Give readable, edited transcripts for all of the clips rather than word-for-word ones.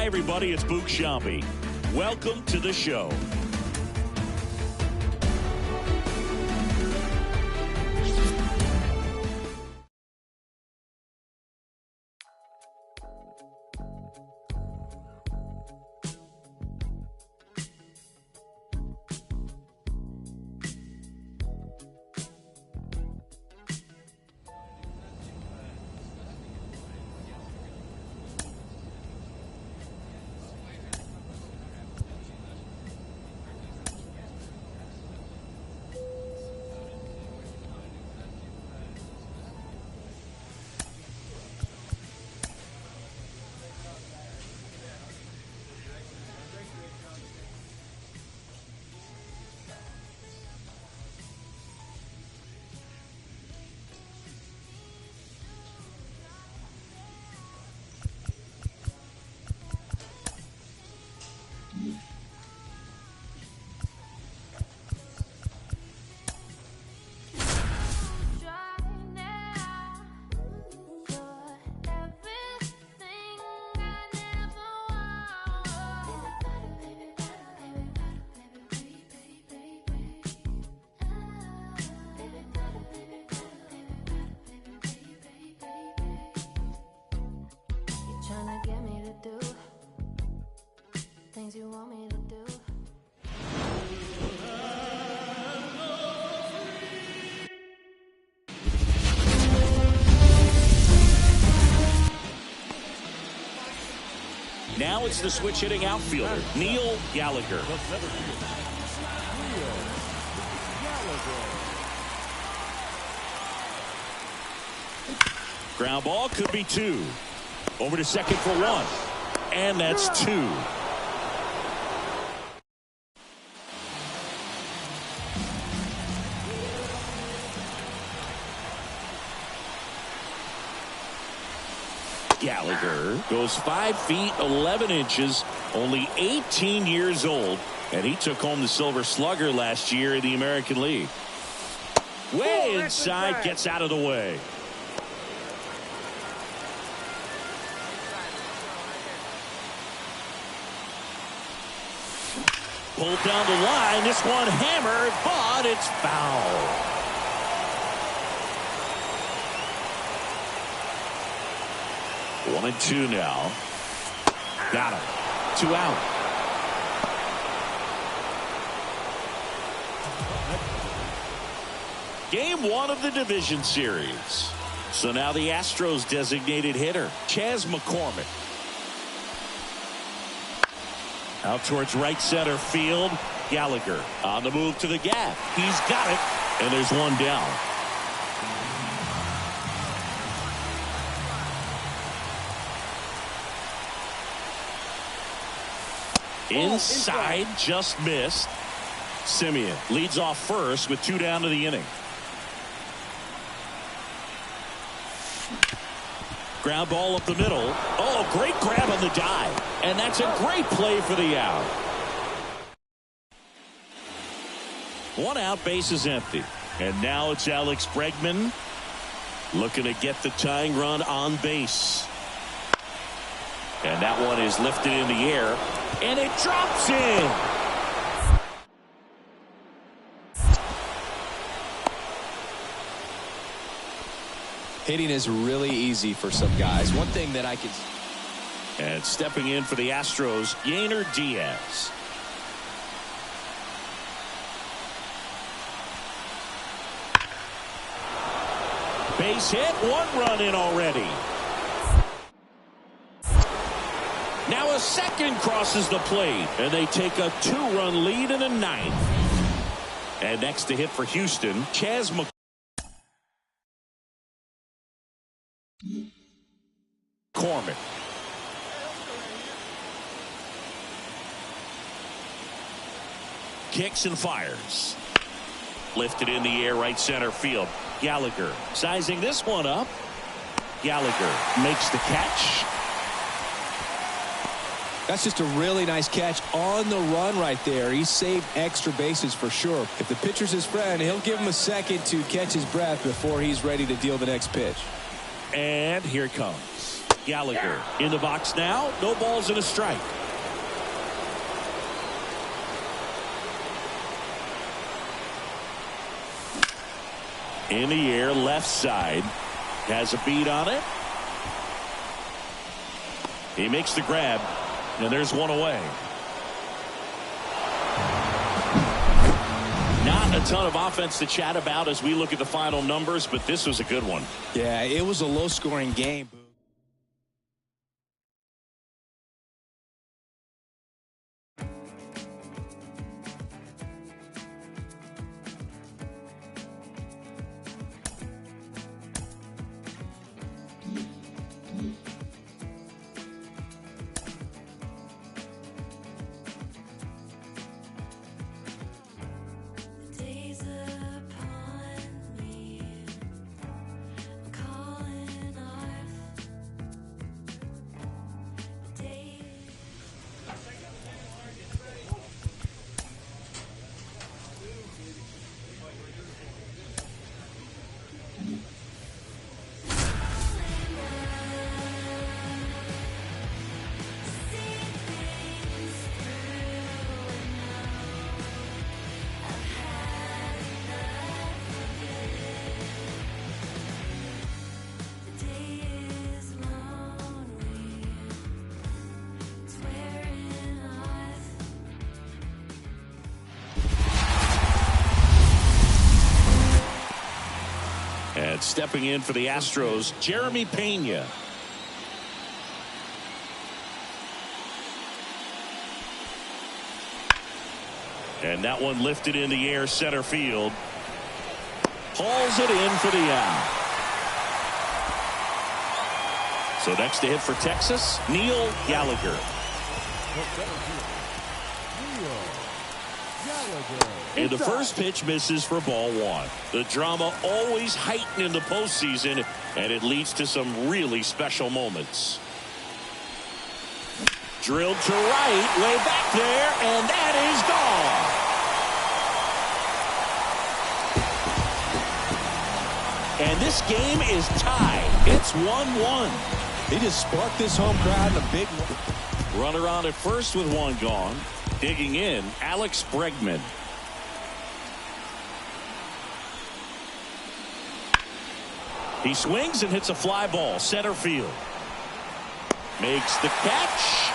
Hi, everybody. It's Boog Sciambi. Welcome to the show. Things you want me to do. Now it's the switch hitting outfielder, Neil Gallagher. Ground ball could be two. Over to second for one. And that's two. Gallagher goes 5 feet 11 inches, only 18 years old, and he took home the Silver Slugger last year in the American League. Way inside, gets out of the way. Pulled down the line, this one hammered, but it's foul. 1-2 now. Got him. 2 out. Game 1 of the division series. So now the Astros designated hitter, Chas McCormick. Out towards right center field. Gallagher on the move to the gap. He's got it. And there's one down. Inside, just missed. Simeon leads off first with 2 down to the inning. Ground ball up the middle. Oh, great grab on the dive. And that's a great play for the out. 1 out, base is empty. And now it's Alex Bregman looking to get the tying run on base. And that one is lifted in the air. And it drops in. Hitting is really easy for some guys. One thing that I can... And stepping in for the Astros, Yainer Diaz. Base hit, 1 run in already. Now a second crosses the plate, and they take a 2-run lead in the 9th. And next to hit for Houston, Chas McCormick. Kicks and fires. Lifted in the air, right center field. Gallagher sizing this one up. Gallagher makes the catch. That's just a really nice catch on the run right there. He saved extra bases for sure. If the pitcher's his friend, he'll give him a second to catch his breath before he's ready to deal the next pitch. And here it comes. Gallagher in the box now. No balls and a strike. In the air, left side. Has a beat on it. He makes the grab, and there's one away. Not a ton of offense to chat about as we look at the final numbers, but this was a good one. Yeah, it was a low-scoring game. And stepping in for the Astros, Jeremy Pena. And that one lifted in the air, center field. Hauls it in for the out. So next to hit for Texas, Neil Gallagher. And the first pitch misses for ball one. The drama always heightened in the postseason, and it leads to some really special moments. Drilled to right, way back there, and that is gone. And this game is tied. It's 1-1. He just sparked this home crowd in a big one. Runner on at first with one gone. Digging in, Alex Bregman. He swings and hits a fly ball, center field. Makes the catch.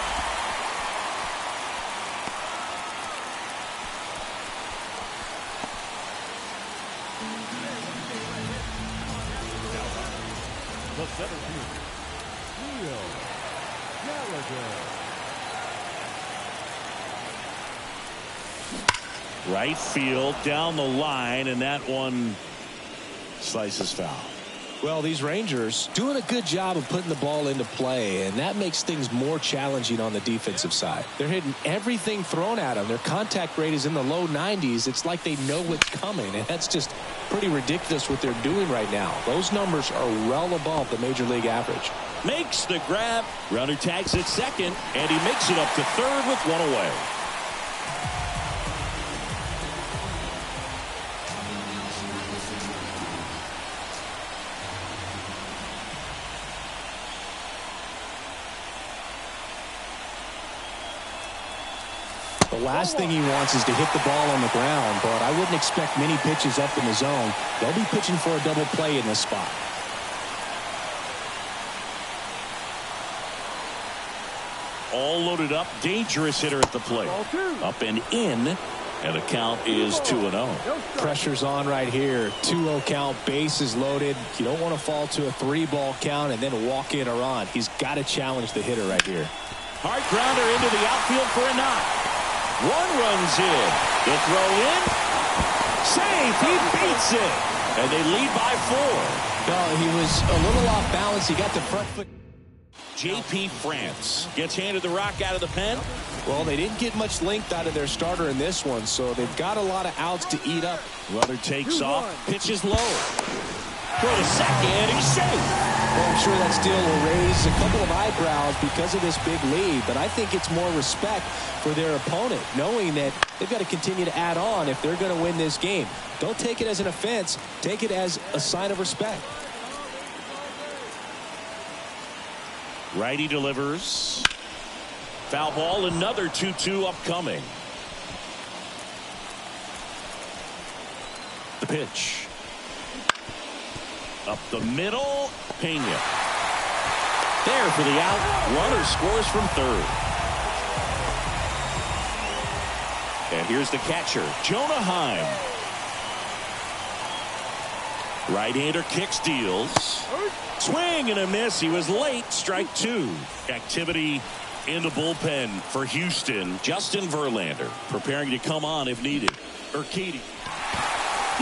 The center field, Neil Gallagher. Right field, down the line, and that one slices foul. Well, these Rangers doing a good job of putting the ball into play, and that makes things more challenging on the defensive side. They're hitting everything thrown at them. Their contact rate is in the low 90s. It's like they know what's coming, and that's just pretty ridiculous what they're doing right now. Those numbers are well above the major league average. Makes the grab. Runner tags at second, and he makes it up to third with one away. The last thing he wants is to hit the ball on the ground, but I wouldn't expect many pitches up in the zone. They'll be pitching for a double play in this spot. All loaded up, dangerous hitter at the plate. Up and in, and the count is 2-0. Pressure's on right here. 2-0 count, bases loaded. You don't want to fall to a 3-ball count and then walk in or on. He's got to challenge the hitter right here. Hard grounder into the outfield for a knock. One runs in. The throw in. Safe. He beats it. And they lead by 4. No, he was a little off balance. He got the front foot. J.P. France gets handed the rock out of the pen. Well, they didn't get much length out of their starter in this one, so they've got a lot of outs to eat up. Runner takes off. Pitches low. Throw to second. He's safe. Well, I'm sure that steal will raise a couple of eyebrows because of this big lead, but I think it's more respect for their opponent, knowing that they've got to continue to add on if they're going to win this game. Don't take it as an offense. Take it as a sign of respect. Righty delivers. Foul ball, another 2-2 upcoming. The pitch. Up the middle, Pena. There for the out. Runner scores from third. And here's the catcher, Jonah Heim. Right-hander kicks, deals. Swing and a miss. He was late. Strike two. Activity in the bullpen for Houston. Justin Verlander preparing to come on if needed. Urquidy.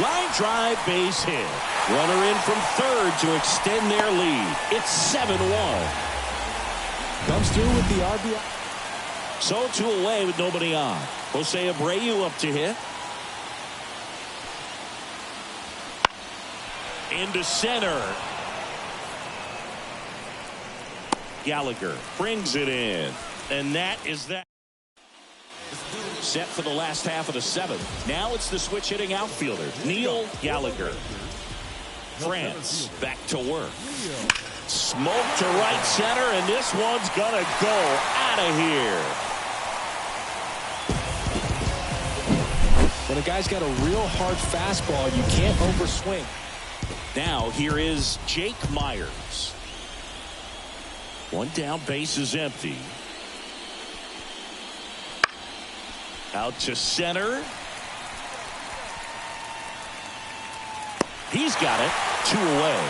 Line drive, base hit. Runner in from third to extend their lead. It's 7-1. Comes through with the RBI. So 2 away with nobody on. Jose Abreu up to hit. Into center. Gallagher brings it in. And that is that. Set for the last half of the 7th. Now it's the switch hitting outfielder, Neil Gallagher. France back to work. Smoke to right center, and this one's gonna go out of here. When a guy's got a real hard fastball, you can't overswing. Now here is Jake Myers. One down, base is empty. Out to center. He's got it. 2 away.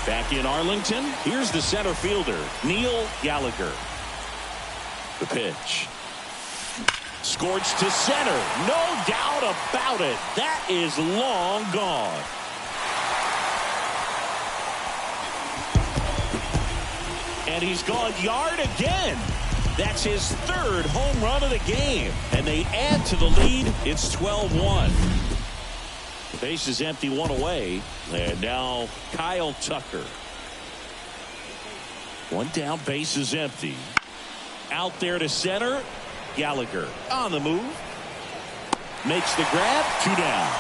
Back in Arlington. Here's the center fielder, Neil Gallagher. The pitch. Scorched to center. No doubt about it. That is long gone. And he's gone yard again. That's his 3rd home run of the game. And they add to the lead. It's 12-1. The base is empty, 1 away. And now Kyle Tucker. 1 down, base is empty. Out there to center. Gallagher on the move. Makes the grab. 2 down.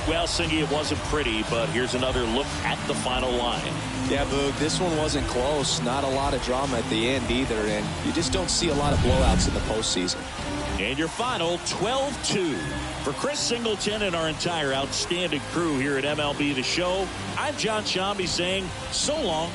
Well, Singy, it wasn't pretty, but here's another look at the final line. Yeah, Boog, this one wasn't close. Not a lot of drama at the end either, and you just don't see a lot of blowouts in the postseason. And your final 12-2. For Chris Singleton and our entire outstanding crew here at MLB The Show, I'm John Shambi saying so long.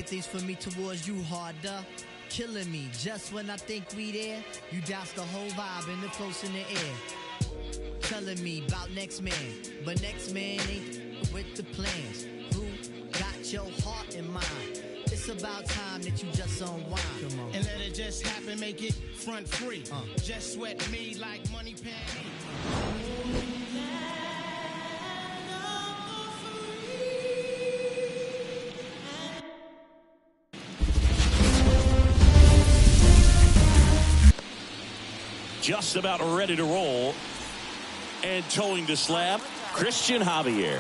things for me towards you harder. Killing me just when I think we there. You douse the whole vibe and the close in the air. Telling me about next man, but next man ain't with the plans. Who got your heart in mind? It's about time that you just unwind. Come on. And let it just happen, make it front free. Just sweat me like money penny. Just about ready to roll. And towing the slab, Christian Javier.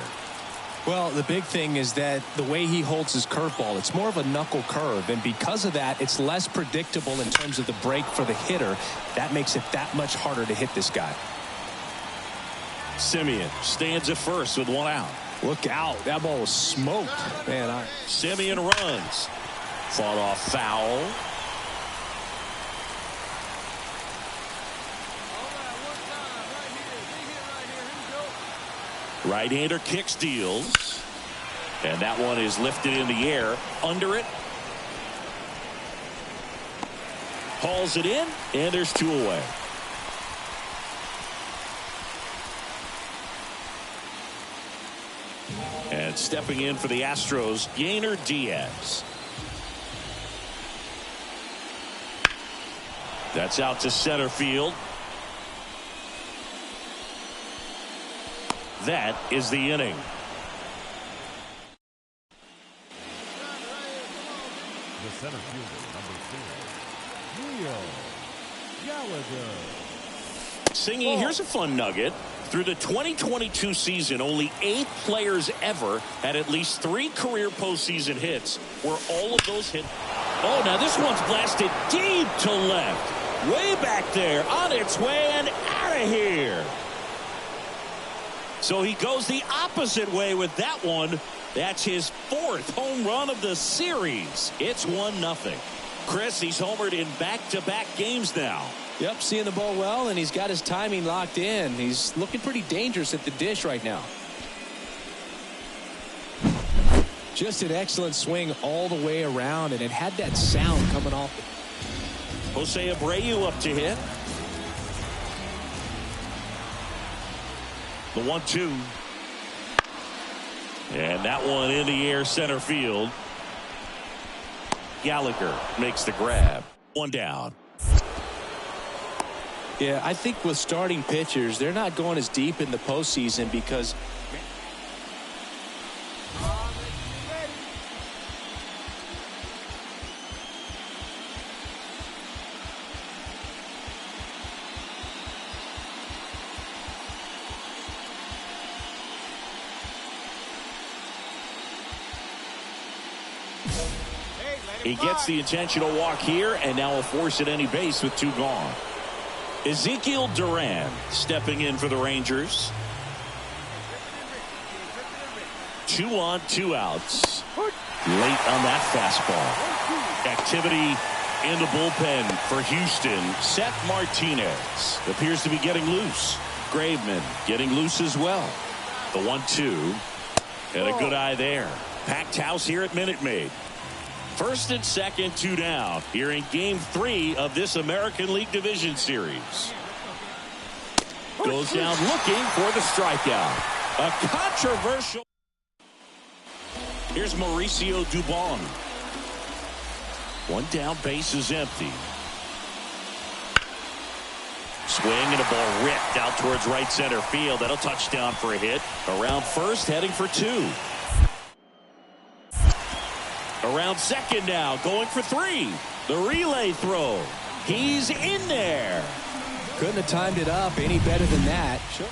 Well, the big thing is that the way he holds his curveball, it's more of a knuckle curve. And because of that, it's less predictable in terms of the break for the hitter. That makes it that much harder to hit this guy. Simeon stands at first with one out. Look out. That ball was smoked. Man, Simeon runs. Fought off foul. Right-hander kick steals. And that one is lifted in the air. Under it. Hauls it in. And there's two away. And stepping in for the Astros, Yainer Diaz. That's out to center field. That is the inning. The center fielder, number 4, Leo Gallagher. Singy, here's a fun nugget. Through the 2022 season, only 8 players ever had at least 3 career postseason hits, where all of those hit. Oh, now this one's blasted deep to left. Way back there, on its way and out of here. So he goes the opposite way with that one. That's his 4th home run of the series. It's 1-0. Chris, he's homered in back-to-back games now. Yep, seeing the ball well, and he's got his timing locked in. He's looking pretty dangerous at the dish right now. Just an excellent swing all the way around, and it had that sound coming off. Jose Abreu up to hit. The 1-2. And that one in the air center field. Gallagher makes the grab. One down. Yeah, I think with starting pitchers, they're not going as deep in the postseason because he gets the intentional walk here, and now will force at any base with 2 gone. Ezekiel Duran stepping in for the Rangers. 2 on, 2 outs. Late on that fastball. Activity in the bullpen for Houston. Seth Martinez appears to be getting loose. Graveman getting loose as well. The 1-2. And a good eye there. Packed house here at Minute Maid. First and second, 2 down here in game 3 of this American League Division Series. Goes down looking for the strikeout. A controversial. Here's Mauricio Dubon. 1 down, base is empty. Swing and a ball ripped out towards right center field. That'll touchdown for a hit. Around first, heading for 2. Around second now, going for 3. The relay throw. He's in there. couldn't have timed it up any better than that. Sure.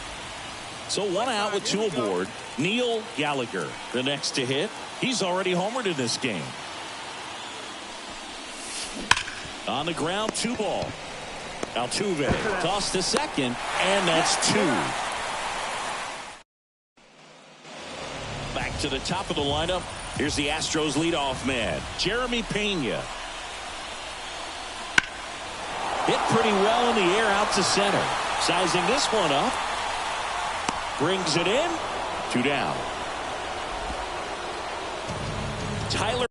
So 1 out with 2 aboard. Neil Gallagher, the next to hit. He's already homered in this game. On the ground, 2 ball. Altuve toss to second, and that's 2. Back to the top of the lineup. Here's the Astros leadoff man, Jeremy Pena. Hit pretty well in the air out to center. Sizing this one up. Brings it in. 2 down. Tyler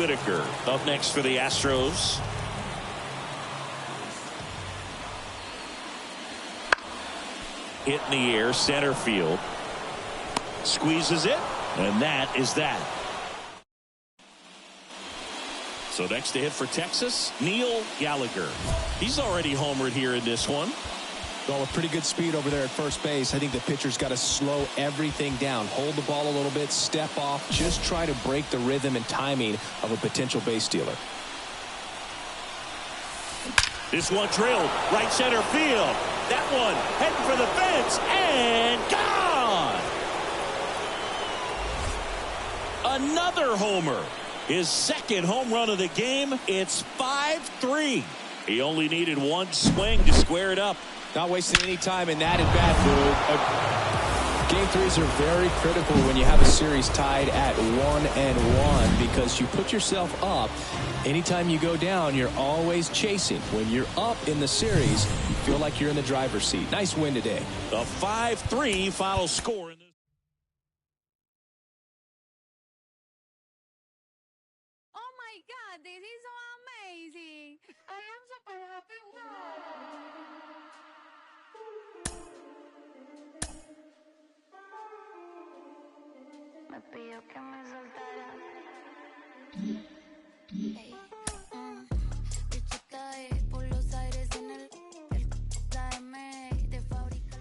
Whitaker up next for the Astros. Hit in the air, center field. Squeezes it, and that is that. So next to hit for Texas, Neil Gallagher. He's already homered here in this one. Well, with pretty good speed over there at first base, I think the pitcher's got to slow everything down. Hold the ball a little bit, step off, just try to break the rhythm and timing of a potential base stealer. This one drilled right center field. That one heading for the fence and gone. Another homer. His second home run of the game. It's 5-3. He only needed one swing to square it up. Not wasting any time in that at-bat, Game threes are very critical when you have a series tied at 1-1 because you put yourself up. Anytime you go down, you're always chasing. When you're up in the series, you feel like you're in the driver's seat. Nice win today. The 5-3 final score in this. Oh my God, this is so amazing. I am super happy. Me pidió que me soltara. Hey, bichita por los aires en el dame de fábrica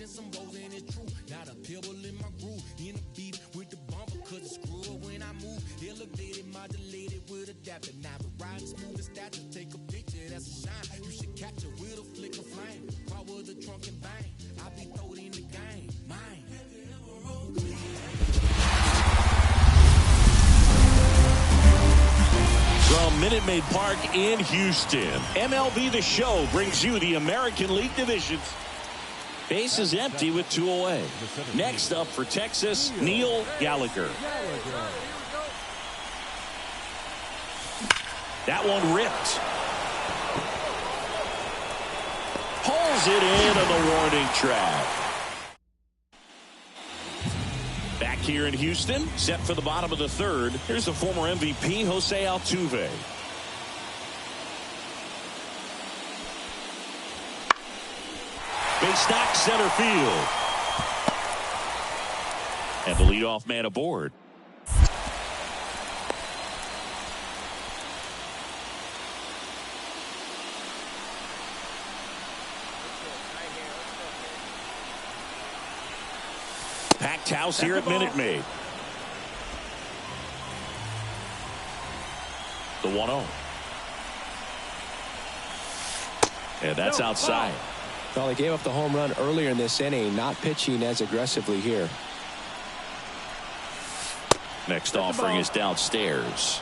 Some bows and it's true. Not a pebble in my groove. In the beat with the bumper, cause it's screw when I move. Elevated, modulated with adapter. Now the riding smooth as that to take a picture, that's a shine. You should capture with a flick of flame. Power the trunk and bang. I be throwed in the game. Mine. From Minute Maid Park in Houston, MLB The Show brings you the American League divisions. Base is empty with 2 away. Next up for Texas, Neil Gallagher. That one ripped. Pulls it in on the warning track. Back here in Houston, set for the bottom of the third. Here's the former MVP, Jose Altuve. Base knock center field. And the leadoff man aboard. Taos here at Minute Maid. The 1-0. And that's outside. Well, they gave up the home run earlier in this inning, not pitching as aggressively here. Next offering is downstairs.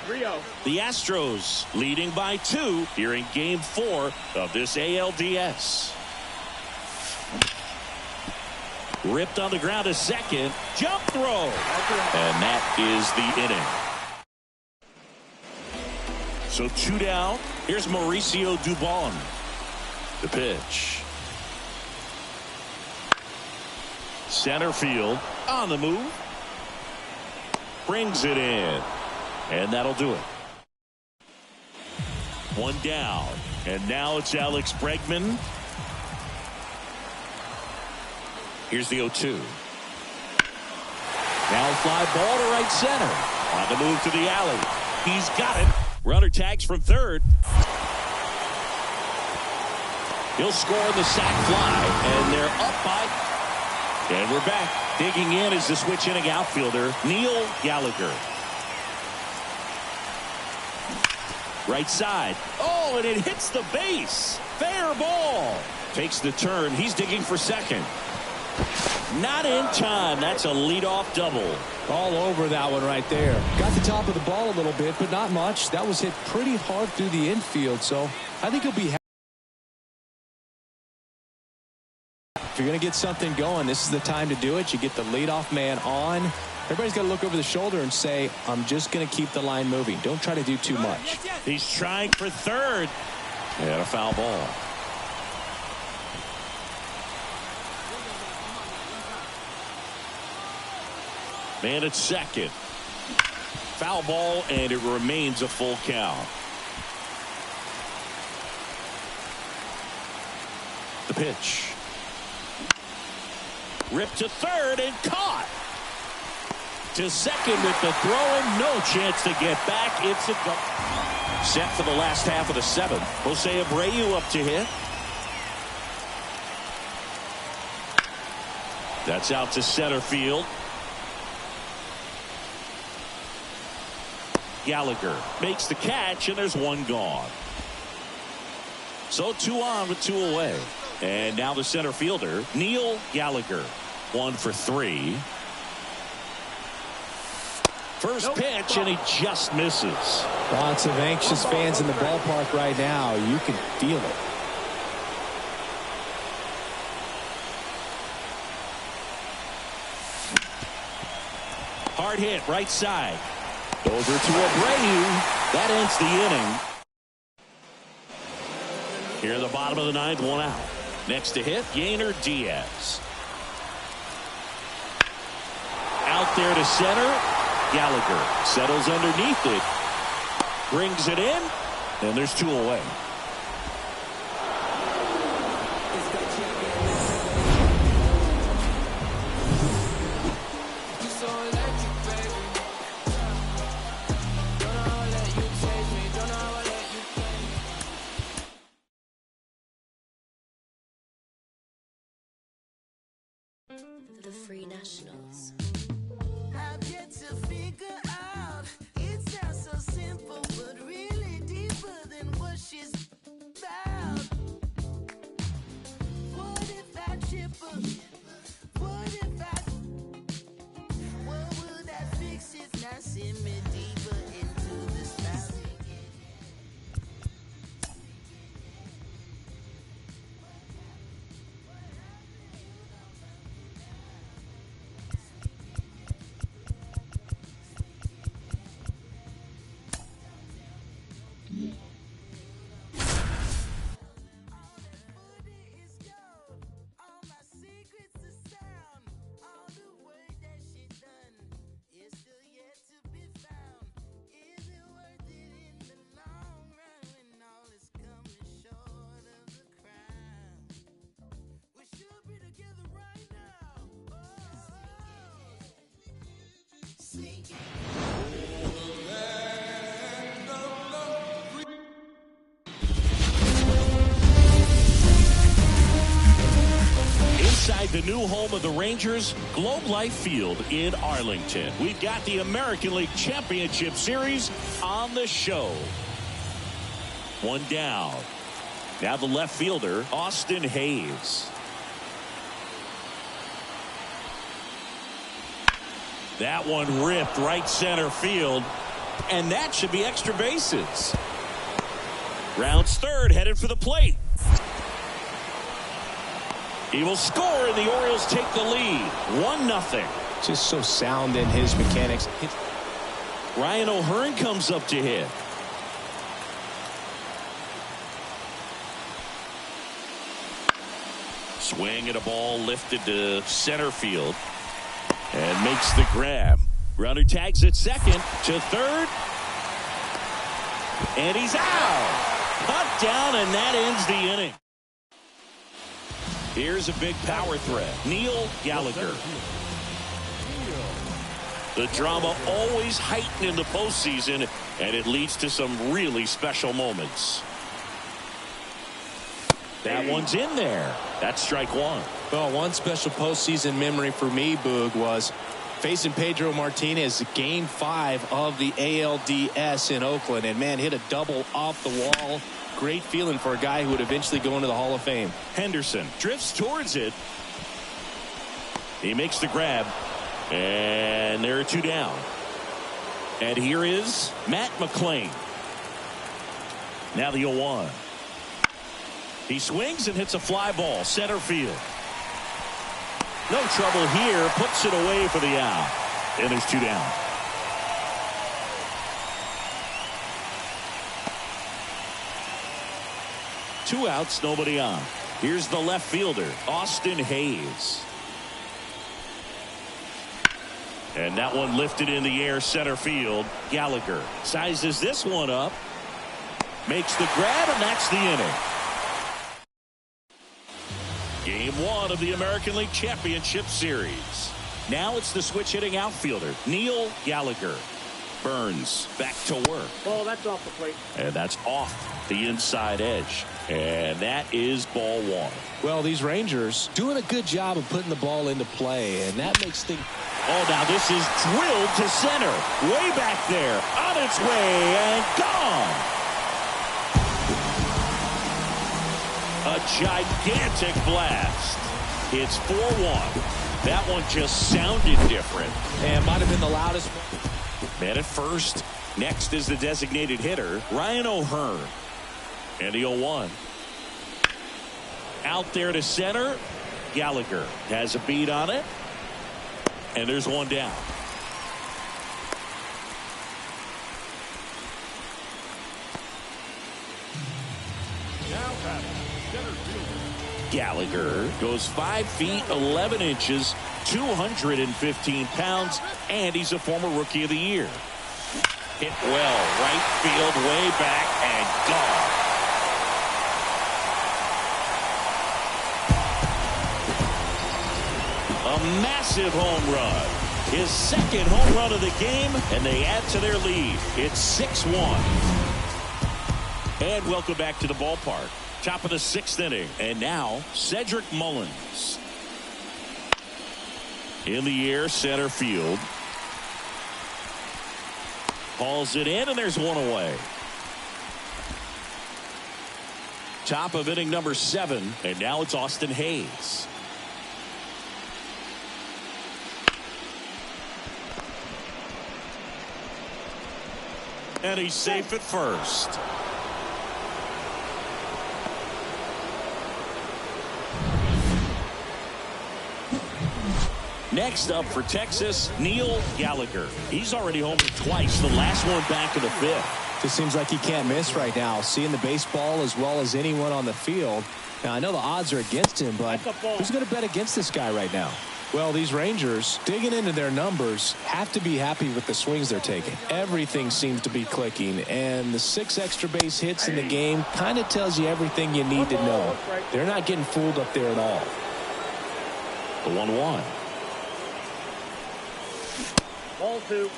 The Astros leading by 2 here in Game 4 of this ALDS. Ripped on the ground to second. Jump throw. And that is the inning. So 2 down. Here's Mauricio Dubon. The pitch. Center field on the move. Brings it in. And that'll do it. 1 down. And now it's Alex Bregman. Here's the 0-2. Now fly ball to right center. On the move to the alley. He's got it. Runner tags from third. He'll score the sac fly. And they're up by. And we're back. Digging in is the switch inning outfielder, Neil Gallagher. Right side. Oh, and it hits the base. Fair ball. Takes the turn. He's digging for second. Not in time. That's a leadoff double. All over that one right there. Got the top of the ball a little bit, but not much. That was hit pretty hard through the infield, so I think he'll be happy. If you're going to get something going, this is the time to do it. You get the leadoff man on. Everybody's got to look over the shoulder and say, I'm just going to keep the line moving. Don't try to do too much. He's trying for third. And a foul ball. Man at second. Foul ball, and it remains a full count. The pitch. Ripped to third and caught. To second with the throw and no chance to get back. It's a double. Set for the last half of the 7th. Jose Abreu up to hit. That's out to center field. Gallagher makes the catch, and there's 1 gone. So 2 on with 2 away. And now the center fielder, Neil Gallagher. 1 for 3. First pitch, and he just misses. Lots of anxious fans in the ballpark right now. You can feel it. Hard hit, right side. Over to Abreu. That ends the inning. Here in the bottom of the 9th, 1 out. Next to hit, Yainer Diaz. Out there to center. Gallagher settles underneath it. Brings it in. And there's 2 away. The Free Nationals. I've yet to figure out. It sounds so simple, but really deeper than what she's about. What if I trip up? What if I? What would that fix it? Now send me deeper into the spout. the new home of the Rangers, Globe Life Field in Arlington. We've got the American League Championship Series on the show. One down. Now the left fielder, Austin Hayes. That one ripped right center field, and that should be extra bases. Rounds third, headed for the plate. He will score, and the Orioles take the lead. 1-0. Just so sound in his mechanics. Ryan O'Hearn comes up to hit. Swing and a ball lifted to center field. And makes the grab. Runner tags at second to third. And he's out. Cut down, and that ends the inning. Here's a big power threat. Neil Gallagher. The drama always heightened in the postseason, and it leads to some really special moments. That one's in there. That's strike one. Well, one special postseason memory for me, Boog, was facing Pedro Martinez game 5 of the ALDS in Oakland, and man, hit a double off the wall. Great feeling for a guy who would eventually go into the Hall of Fame. Henderson drifts towards it. He makes the grab, and there are 2 down. And here is Matt McClain. Now the 0-1. He swings and hits a fly ball center field. No trouble here, puts it away for the out, and there's 2 down. Two outs, nobody on. Here's the left fielder, Austin Hayes. And that one lifted in the air center field. Gallagher sizes this one up, makes the grab, and that's the inning. Game 1 of the American League Championship Series. Now it's the switch hitting outfielder, Neil Gallagher. Burns back to work. Oh, that's off the plate. And that's off the inside edge. And that is ball 1. Well, these Rangers doing a good job of putting the ball into play, and that makes things. Oh, now this is drilled to center. Way back there. On its way and gone. A gigantic blast. It's 4-1. That one just sounded different. And might have been the loudest. Man at first. Next is the designated hitter, Ryan O'Hearn. And the 0-1. Out there to center. Gallagher has a beat on it. And there's 1 down. Now batting, center fielder. Gallagher goes 5 feet 11 inches, 215 pounds, and he's a former Rookie of the Year. Hit well, right field, way back, and gone. A massive home run. His second home run of the game, and they add to their lead. It's 6-1. And welcome back to the ballpark. Top of the 6th inning. And now, Cedric Mullins. In the air, center field. Hauls it in, and there's 1 away. Top of inning number 7, and now it's Austin Hayes. And he's safe at first. Next up for Texas, Neil Gallagher. He's already homered twice, the last one back in the 5th. Just seems like he can't miss right now, seeing the baseball as well as anyone on the field. Now, I know the odds are against him, but who's going to bet against this guy right now? Well, these Rangers, digging into their numbers, have to be happy with the swings they're taking. Everything seems to be clicking, and the 6 extra base hits in the game kind of tells you everything you need to know. They're not getting fooled up there at all. The 1-1. Ball 2.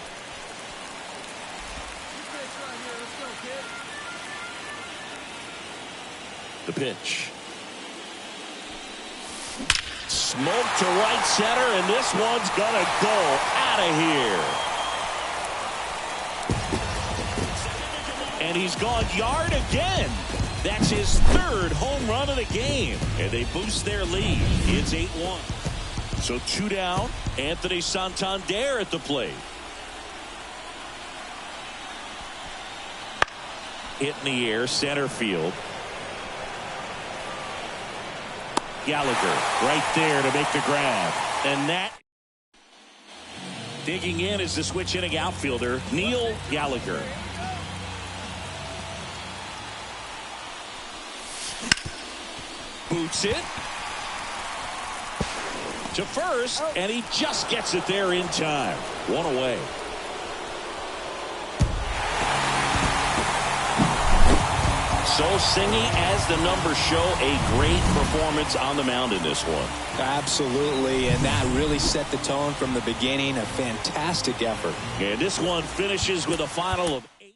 The pitch. Smoked to right center, and this one's gonna go out of here. And he's gone yard again. That's his third home run of the game. And they boost their lead. It's 8-1. So 2 down. Anthony Santander at the plate. Hit in the air, center field. Gallagher right there to make the grab. And that digging in is the switch hitting outfielder, Neil Gallagher. Boots it to first, and he just gets it there in time. 1 away. So singing as the numbers show, a great performance on the mound in this one. Absolutely, and that really set the tone from the beginning. A fantastic effort. And this one finishes with a final of 8.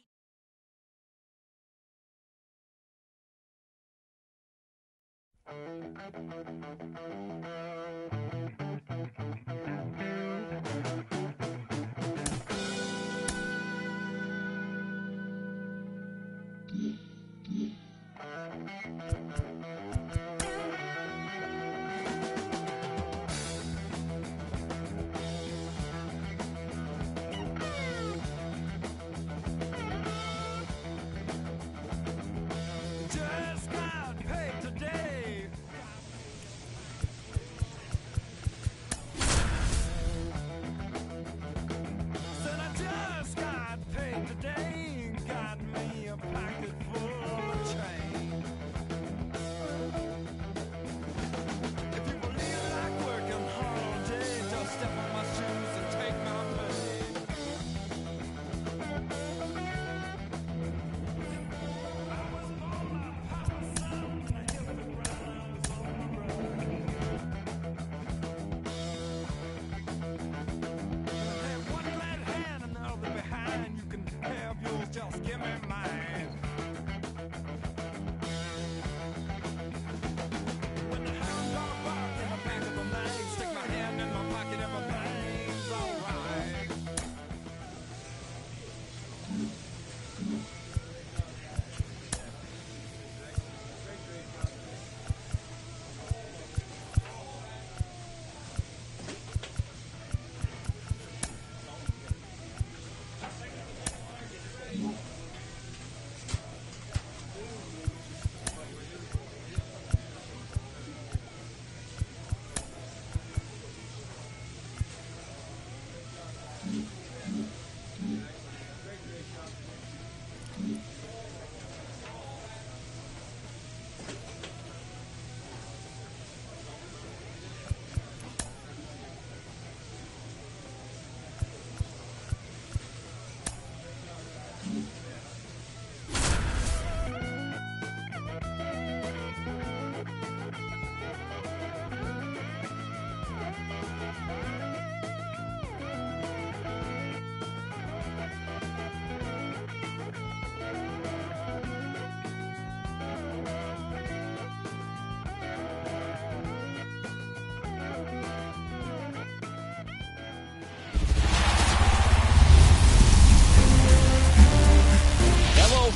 Just got paid today. Said I just got paid today. Got me a pocket full of change. If you really like working hard all day, just step on my shoes and take my money. I was born a papa son, and I hit the ground on the road. Have one glad hand and the other behind. You can have yours, just give me mine. When the hound dog bark in the back of the leg, stick my hand in my pocket, everything's alright.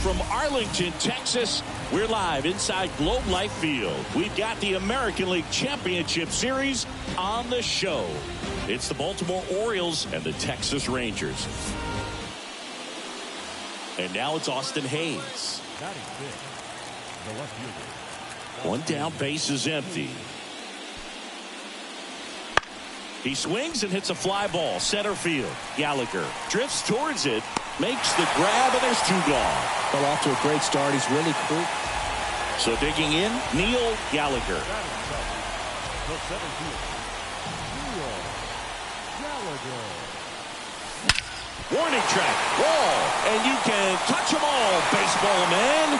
From Arlington, Texas, we're live inside Globe Life Field. We've got the American League Championship Series on the show. It's the Baltimore Orioles and the Texas Rangers. And now it's Austin Hayes. Batting fifth, the left fielder. One down, base is empty. He swings and hits a fly ball, center field. Gallagher drifts towards it, makes the grab, and there's 2 gone. Well, off to a great start. He's really cool. So digging in, Neil Gallagher. Batting second, the center fielder, Neil Gallagher. Warning track, wall, and you can touch them all, baseball man.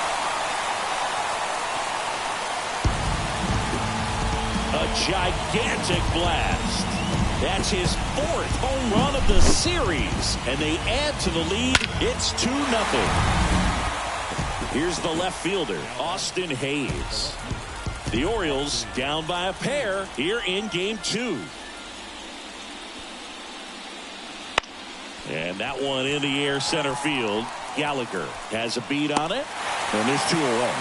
A gigantic blast. That's his 4th home run of the series, and they add to the lead. It's 2-0. Here's the left fielder, Austin Hayes. The Orioles down by a pair here in game 2. And that one in the air center field. Gallagher has a beat on it. And there's 2 away.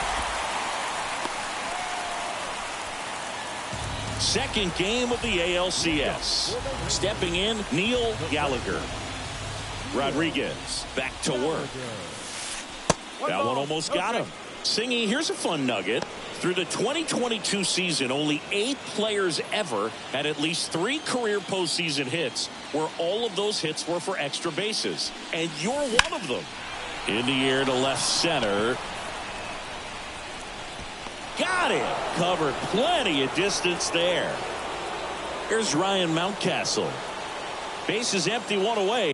Second game of the ALCS. Stepping in, Neil Gallagher. Rodriguez back to work. That one almost got him. Singy, here's a fun nugget. Through the 2022 season, only 8 players ever had at least 3 career postseason hits, where all of those hits were for extra bases. And you're one of them. In the air to left center. Got it. Covered plenty of distance there. Here's Ryan Mountcastle. Base is empty, 1 away.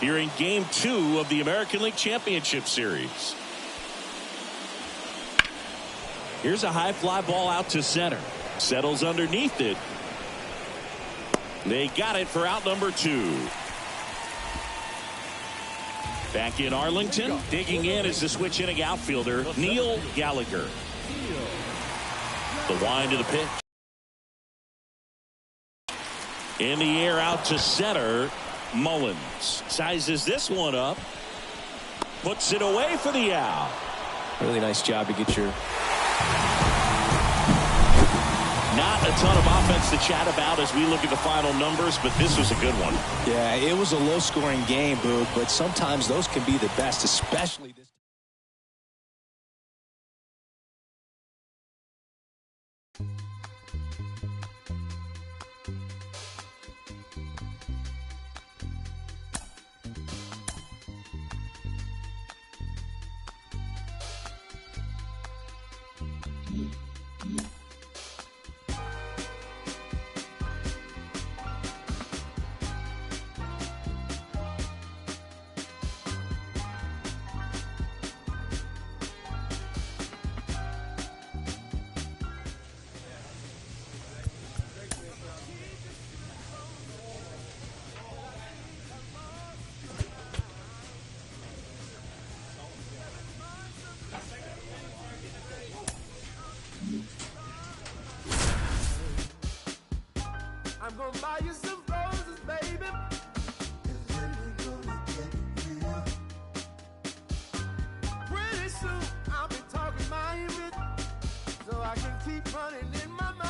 Here in game 2 of the American League Championship Series. Here's a high fly ball out to center. Settles underneath it. They got it for out number 2. Back in Arlington. Digging in is the switch hitting outfielder, Neil Gallagher. The wind of the pitch. In the air out to center. Mullins sizes this one up. Puts it away for the out. Really nice job to get your... Not a ton of offense to chat about as we look at the final numbers, but this was a good one. Yeah, it was a low-scoring game, Boog, but sometimes those can be the best, especially this. I'm gonna buy you some roses, baby. Pretty soon I'll be talking my image, so I can keep running in my mind.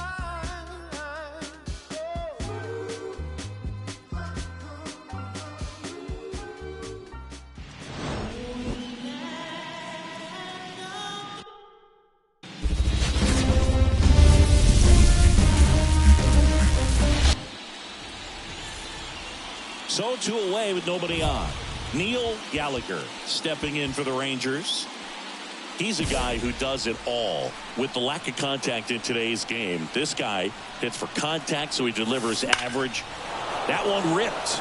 So 2 away with nobody on. Neil Gallagher stepping in for the Rangers. He's a guy who does it all. With the lack of contact in today's game, this guy hits for contact, so he delivers average. That one ripped.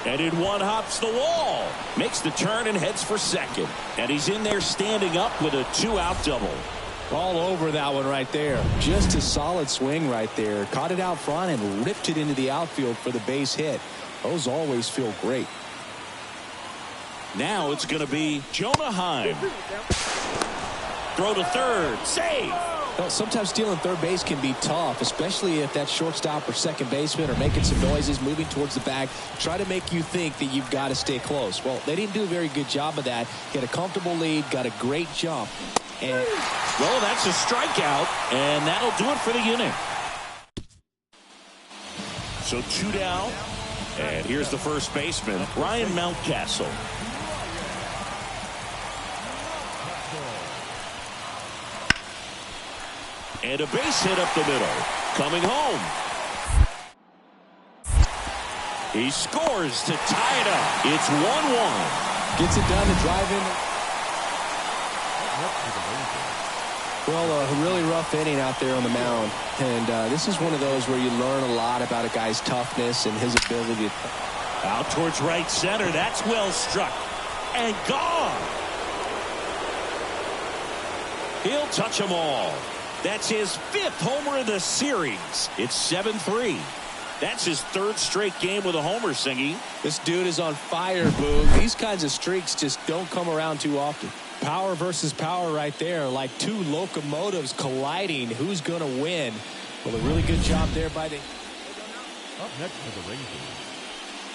And in one hops the wall. Makes the turn and heads for second. And he's in there standing up with a 2-out double. All over that one right there. Just a solid swing right there. Caught it out front and ripped it into the outfield for the base hit. Those always feel great. Now it's going to be Jonah Heim. Throw to third. Save. Well, sometimes stealing third base can be tough, especially if that shortstop or second baseman are making some noises, moving towards the bag, try to make you think that you've got to stay close. Well, they didn't do a very good job of that. Get a comfortable lead, got a great jump. And well, that's a strikeout, and that'll do it for the inning. So 2 down, and here's the first baseman, Ryan Mountcastle. And a base hit up the middle. Coming home. He scores to tie it up. It's 1-1. Gets it done to drive in. Well, a really rough inning out there on the mound. And this is one of those where you learn a lot about a guy's toughness and his ability to... Out towards right center. That's well struck. And gone. He'll touch them all. That's his 5th homer of the series. It's 7-3. That's his third straight game with a homer, Singy. This dude is on fire, Boog. These kinds of streaks just don't come around too often. Power versus power right there, like two locomotives colliding. Who's going to win? Well, a really good job there by the... Up next for the Rangers,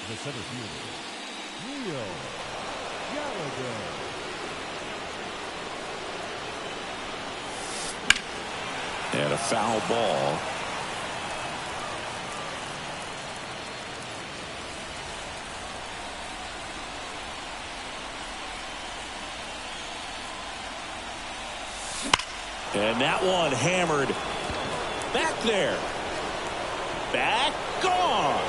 the center fielder, Neil Gallagher. And a foul ball. And that one hammered back there. Back gone.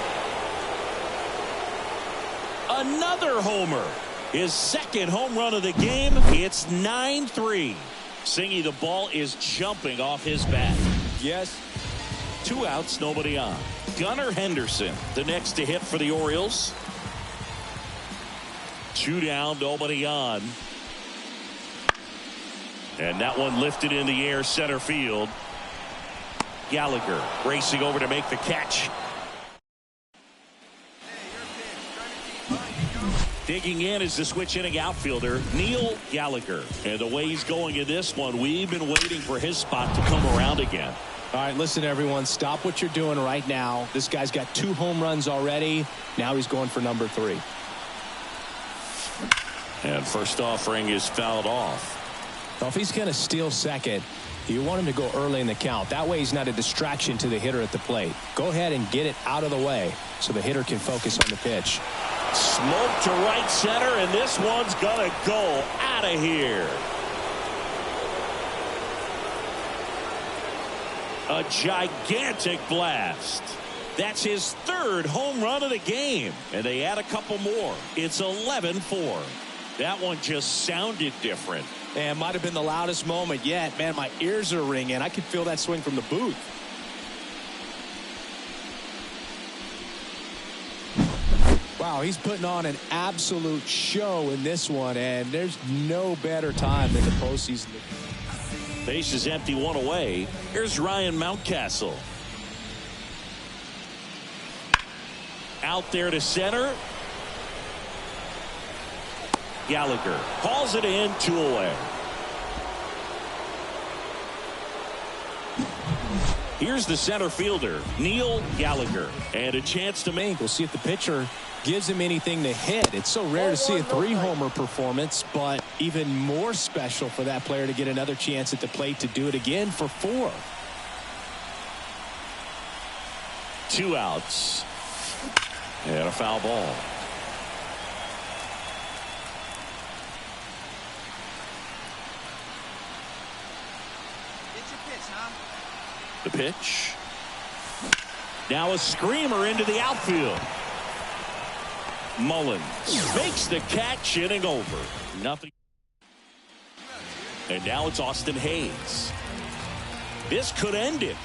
Another homer. His second home run of the game. It's 9-3. Singy, the ball is jumping off his bat. Yes. 2 outs, nobody on. Gunnar Henderson, the next to hit for the Orioles. 2 down, nobody on. And that one lifted in the air, center field. Gallagher racing over to make the catch. Digging in is the switch inning outfielder, Neil Gallagher. And the way he's going in this one, we've been waiting for his spot to come around again. All right, listen, everyone. Stop what you're doing right now. This guy's got 2 home runs already. Now he's going for number 3. And first offering is fouled off. Well, if he's going to steal second, you want him to go early in the count. That way he's not a distraction to the hitter at the plate. Go ahead and get it out of the way so the hitter can focus on the pitch. Smoke to right center, and this one's going to go out of here. A gigantic blast. That's his 3rd home run of the game. And they add a couple more. It's 11-4. That one just sounded different. And might have been the loudest moment yet. Man, my ears are ringing. I could feel that swing from the booth. Wow, he's putting on an absolute show in this one, and there's no better time than the postseason. Base is empty, 1 away. Here's Ryan Mountcastle. Out there to center. Gallagher calls it in, 2 away. Here's the center fielder, Neil Gallagher, and a chance to make. We'll see if the pitcher gives him anything to hit. It's so rare to see a 3-homer performance, but even more special for that player to get another chance at the plate to do it again for 4. 2 outs. And a foul ball. The pitch. Now a screamer into the outfield. Mullins makes the catch, inning over. Nothing. And now it's Austin Hayes. This could end it.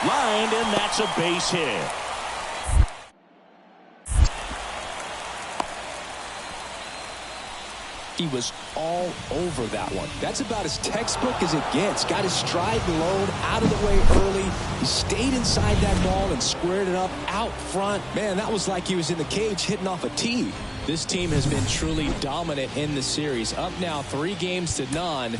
Lined, and that's a base hit. He was all over that one. That's about as textbook as it gets. Got his stride low, out of the way early. He stayed inside that ball and squared it up out front. Man, that was like he was in the cage hitting off a tee. This team has been truly dominant in the series. Up now 3-0.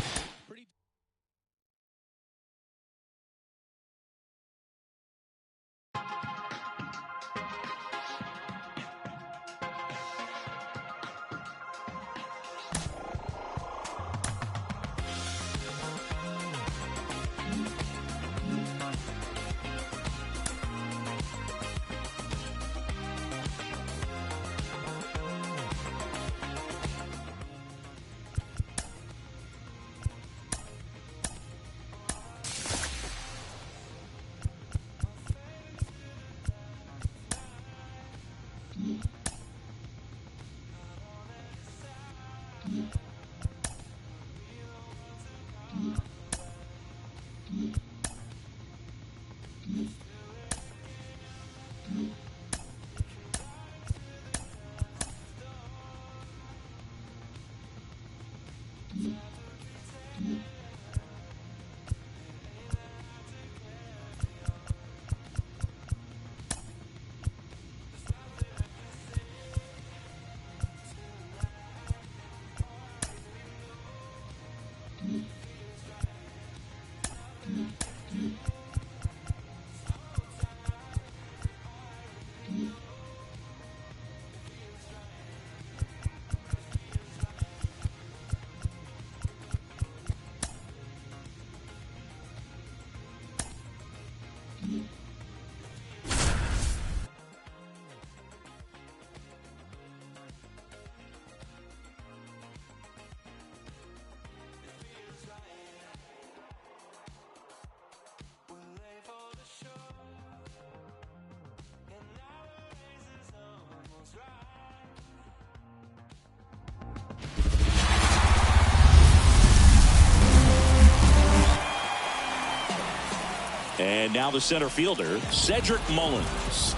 And now the center fielder, Cedric Mullins.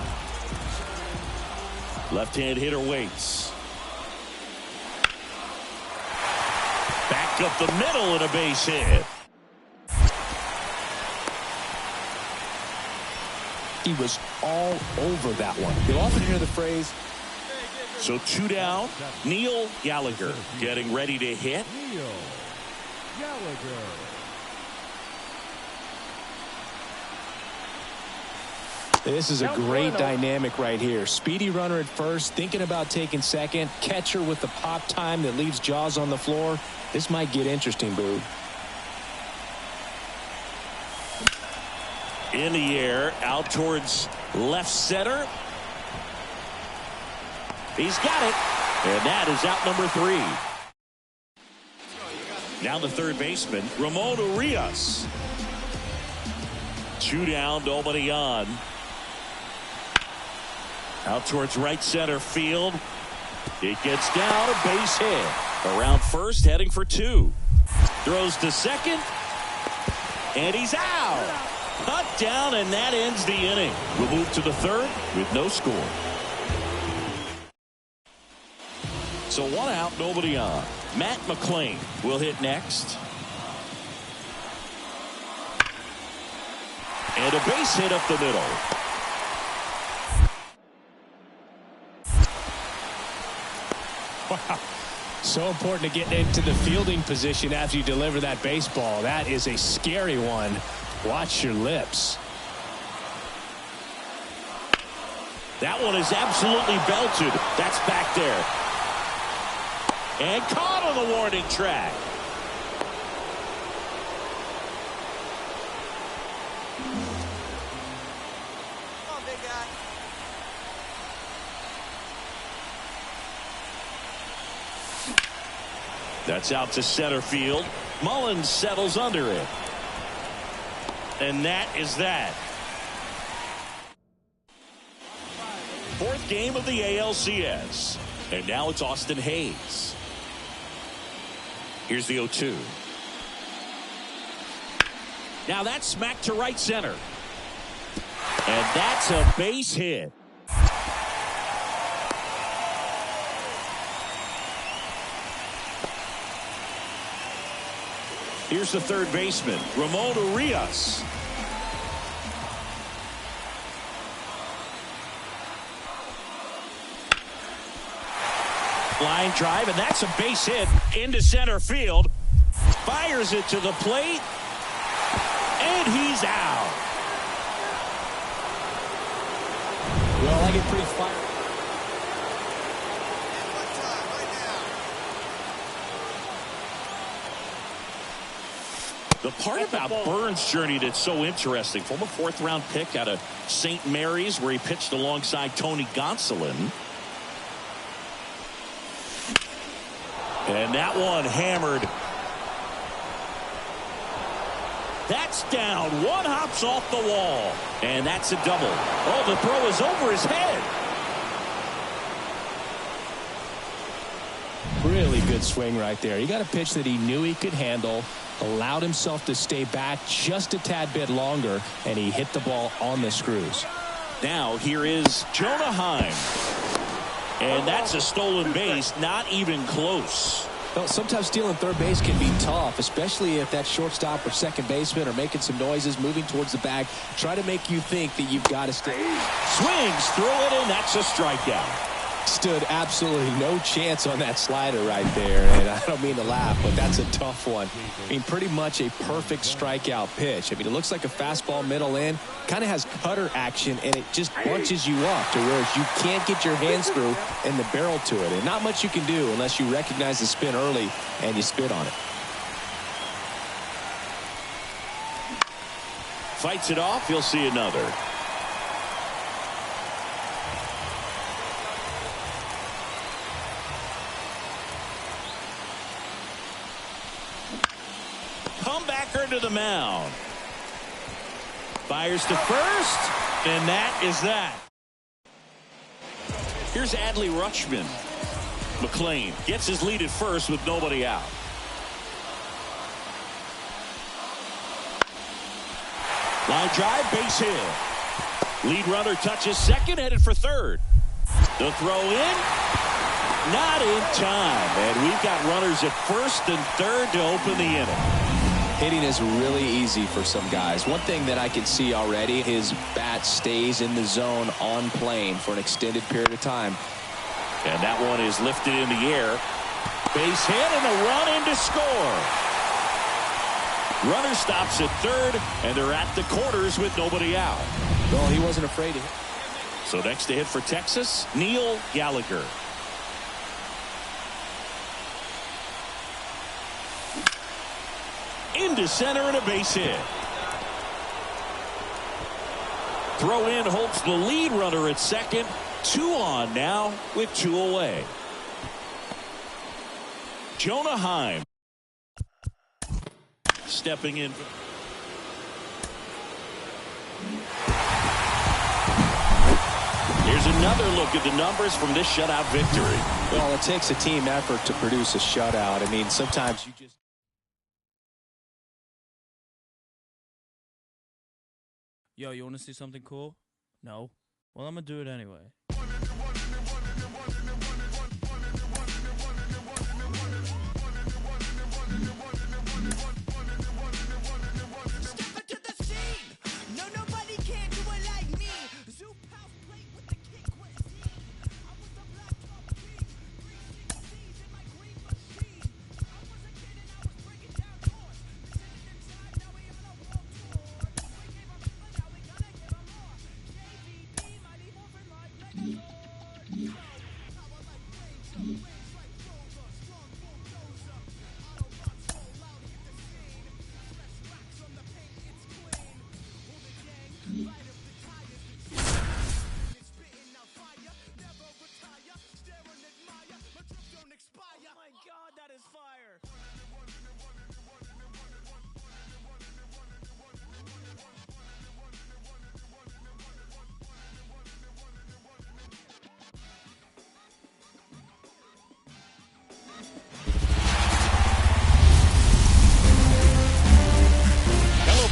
Left-hand hitter waits. Back up the middle and a base hit. He was all over that one. You'll often hear the phrase. So 2 down. Neil Gallagher getting ready to hit. Neil Gallagher. This is a great dynamic right here. Speedy runner at first, thinking about taking second. Catcher with the pop time that leaves Jaws on the floor. This might get interesting, Boo. In the air, out towards left center. He's got it. And that is out number 3. Now the third baseman, Ramon Urias. 2 down, nobody on. Out towards right center field. It gets down, a base hit. Around first, heading for 2. Throws to second. And he's out. Cut down, and that ends the inning. We'll move to the third with no score. So 1 out, nobody on. Matt McClain will hit next. And a base hit up the middle. Wow. So important to get into the fielding position after you deliver that baseball. That is a scary one. Watch your lips. That one is absolutely belted. That's back there. And caught on the warning track. Come on, big guy. That's out to center field. Mullins settles under it. And that is that. 4th game of the ALCS. And now it's Austin Hayes. Here's the 0-2. Now that's smacked to right center. And that's a base hit. Here's the third baseman, Ramon Urias. Line drive, and that's a base hit into center field. Fires it to the plate, and he's out. Well, I get pretty fired. The part about Burns' journey that's so interesting, former 4th-round pick out of St. Mary's, where he pitched alongside Tony Gonsolin. And that one hammered. That's down. One hops off the wall. And that's a double. Oh, the throw is over his head. Really good swing right there. He got a pitch that he knew he could handle, allowed himself to stay back just a tad bit longer, and he hit the ball on the screws. Now here is Jonah Heim. And that's a stolen base, not even close. Well, sometimes stealing third base can be tough, especially if that shortstop or second baseman are making some noises, moving towards the bag. Try to make you think that you've got to stay. Swings through it, and that's a strikeout. Stood absolutely no chance on that slider right there, and I don't mean to laugh, but that's a tough one. I mean, pretty much a perfect strikeout pitch. I mean, it looks like a fastball middle in, kind of has cutter action, and it just bunches you up to where you can't get your hands through and the barrel to it, and not much you can do unless you recognize the spin early and you spit on it. Fights it off, you'll see another. Comebacker to the mound. Fires to first, and that is that. Here's Adley Rutschman. McClain gets his lead at first with nobody out. Line drive, base hit. Lead runner touches second, headed for third. The throw in, not in time. And we've got runners at first and third to open the inning. Hitting is really easy for some guys. One thing that I can see already, his bat stays in the zone on plane for an extended period of time. And that one is lifted in the air. Base hit and a run in to score. Runner stops at third, and they're at the quarters with nobody out. Well, he wasn't afraid to hit. So next to hit for Texas, Neil Gallagher. Into center and a base hit. Throw in holds the lead runner at second. 2 on now with 2 away. Jonah Heim stepping in. Here's another look at the numbers from this shutout victory. Well, it takes a team effort to produce a shutout. I mean, sometimes you just... Yo, you want to see something cool? No? Well, I'm going to do it anyway.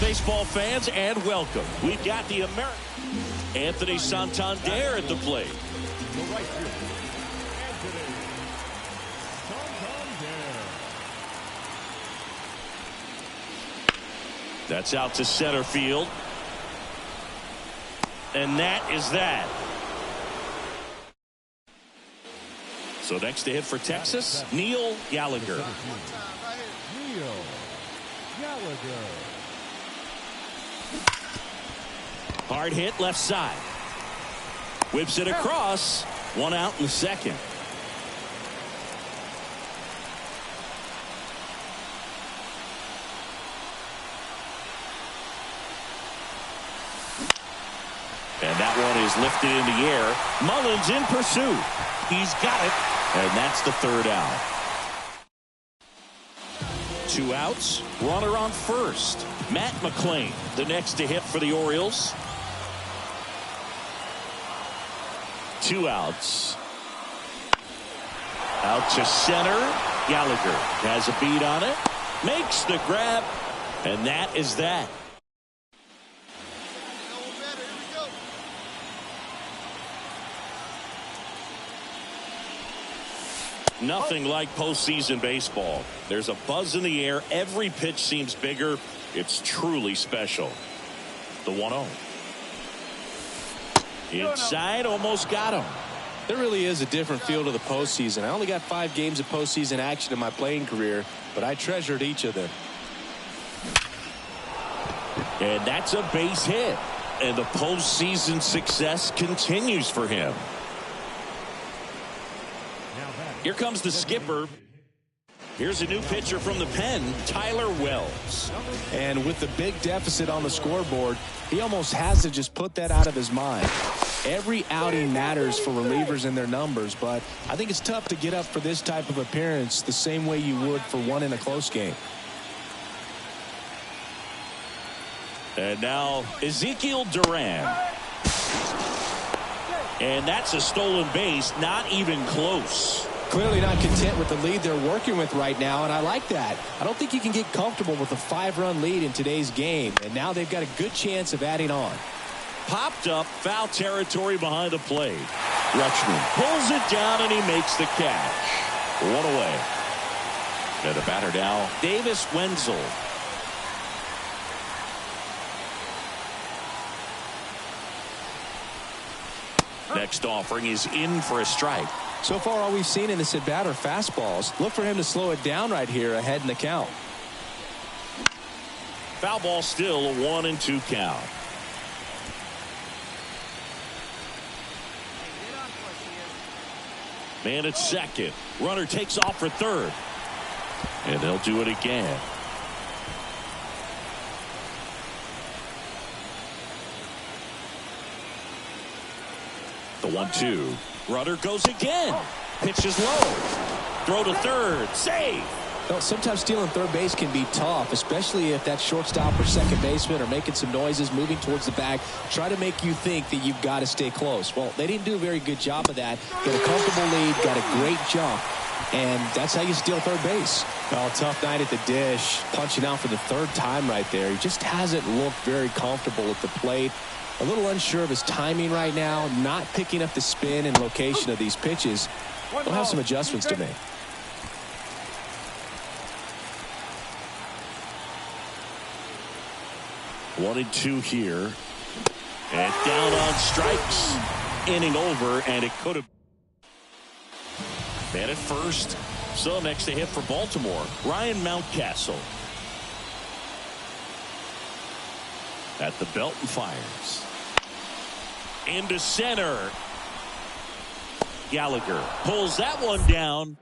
Baseball fans, and welcome. We've got the American Anthony Santander at the plate. The right fielder, Anthony Santander. That's out to center field. And that is that. So next to hit for Texas, Neil Gallagher. Neil Gallagher. Hard hit left side. Whips it across. 1 out in the second. And that one is lifted in the air. Mullins in pursuit. He's got it. And that's the 3rd out. 2 outs. Runner on first. Matt McClain, the next to hit for the Orioles. 2 outs. Out to center. Gallagher has a beat on it. Makes the grab. And that is that. Nothing like postseason baseball. There's a buzz in the air. Every pitch seems bigger. It's truly special. The 1-0. Inside, almost got him. There really is a different feel to the postseason. I only got 5 games of postseason action in my playing career, but I treasured each of them. And that's a base hit. And the postseason success continues for him. Here comes the skipper. Here's a new pitcher from the pen, Tyler Wells. And with the big deficit on the scoreboard, he almost has to just put that out of his mind. Every outing matters for relievers and their numbers, but I think it's tough to get up for this type of appearance the same way you would for one in a close game. And now Ezekiel Duran. And that's a stolen base, not even close. Clearly not content with the lead they're working with right now, and I like that. I don't think you can get comfortable with a 5-run lead in today's game, and now they've got a good chance of adding on. Popped up, foul territory behind the plate. Rutschman pulls it down, and he makes the catch. One away. And the batter now, Davis Wenzel. Next offering is in for a strike. So far, all we've seen in this at-bat are fastballs. Look for him to slow it down right here ahead in the count. Foul ball still, a 1-2 count. Man at second. Runner takes off for third. And they'll do it again. The 1-2. Runner goes again. Pitch is low. Throw to third. Save. Well, sometimes stealing third base can be tough, especially if that shortstop or second baseman are making some noises, moving towards the bag, try to make you think that you've got to stay close. Well, they didn't do a very good job of that. Got a comfortable lead, got a great jump, and that's how you steal third base. Well, tough night at the dish, punching out for the third time right there. He just hasn't looked very comfortable at the plate. A little unsure of his timing right now, not picking up the spin and location of these pitches. We'll have some adjustments to make. One and two here. And down on strikes. Inning over, and it could have. Man at first. So next to hit for Baltimore, Ryan Mountcastle. At the belt and fires. Into center. Gallagher pulls that one down.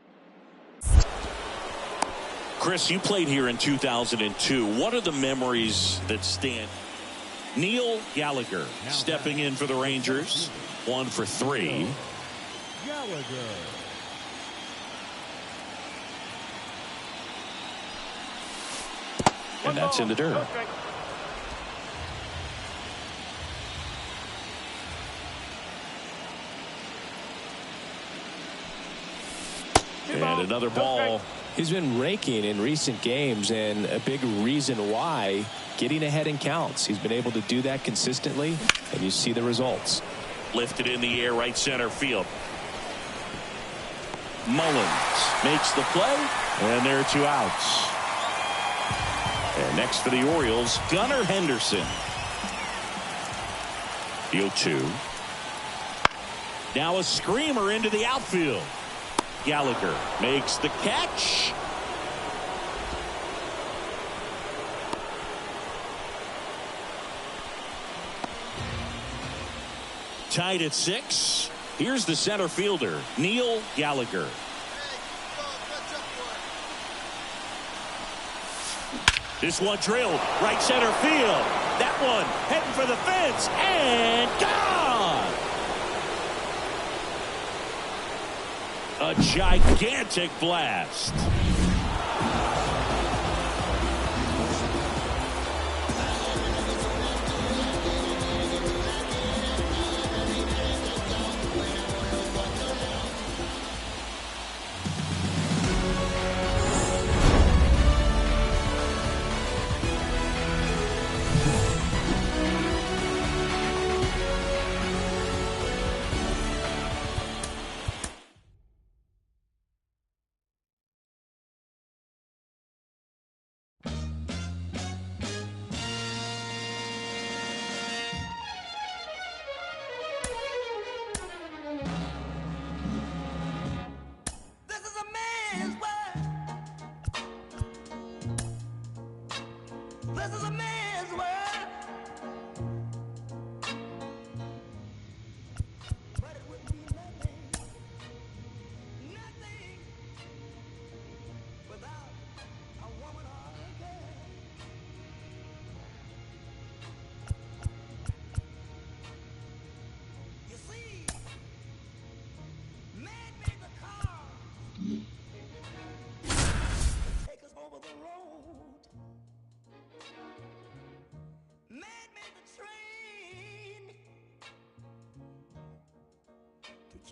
Chris, you played here in 2002. What are the memories that stand? Neil Gallagher stepping in for the Rangers. 1 for 3. Gallagher. And that's in the dirt. And another ball. He's been raking in recent games, and a big reason why, getting ahead in counts. He's been able to do that consistently, and you see the results. Lifted in the air, right center field. Mullins makes the play, and there are 2 outs. And next for the Orioles, Gunnar Henderson. The 0-2. Now a screamer into the outfield. Gallagher makes the catch. Tied at 6. Here's the center fielder, Neil Gallagher. This one drilled right center field. That one heading for the fence and gone. A gigantic blast.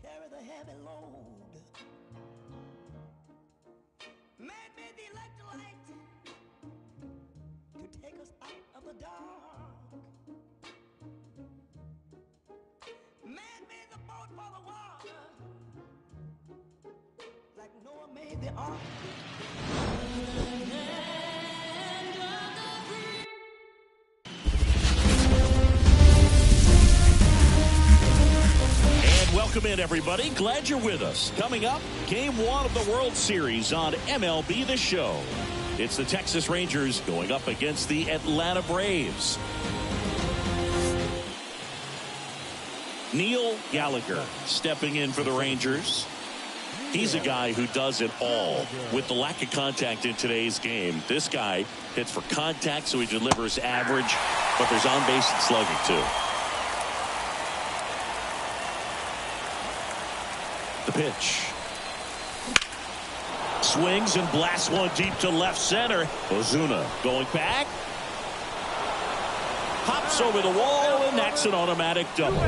Carry the heavy load. the electrolyte to take us out of the dark. Man made the boat for the water, like Noah made the ark. Welcome in, everybody. Glad you're with us. Coming up, Game 1 of the World Series on MLB The Show. It's the Texas Rangers going up against the Atlanta Braves. Neil Gallagher stepping in for the Rangers. He's a guy who does it all. With the lack of contact in today's game, this guy hits for contact, so he delivers average, but there's on-base and slugging, too. The pitch. Swings and blasts one deep to left center. Ozuna going back. Pops over the wall, and that's an automatic double.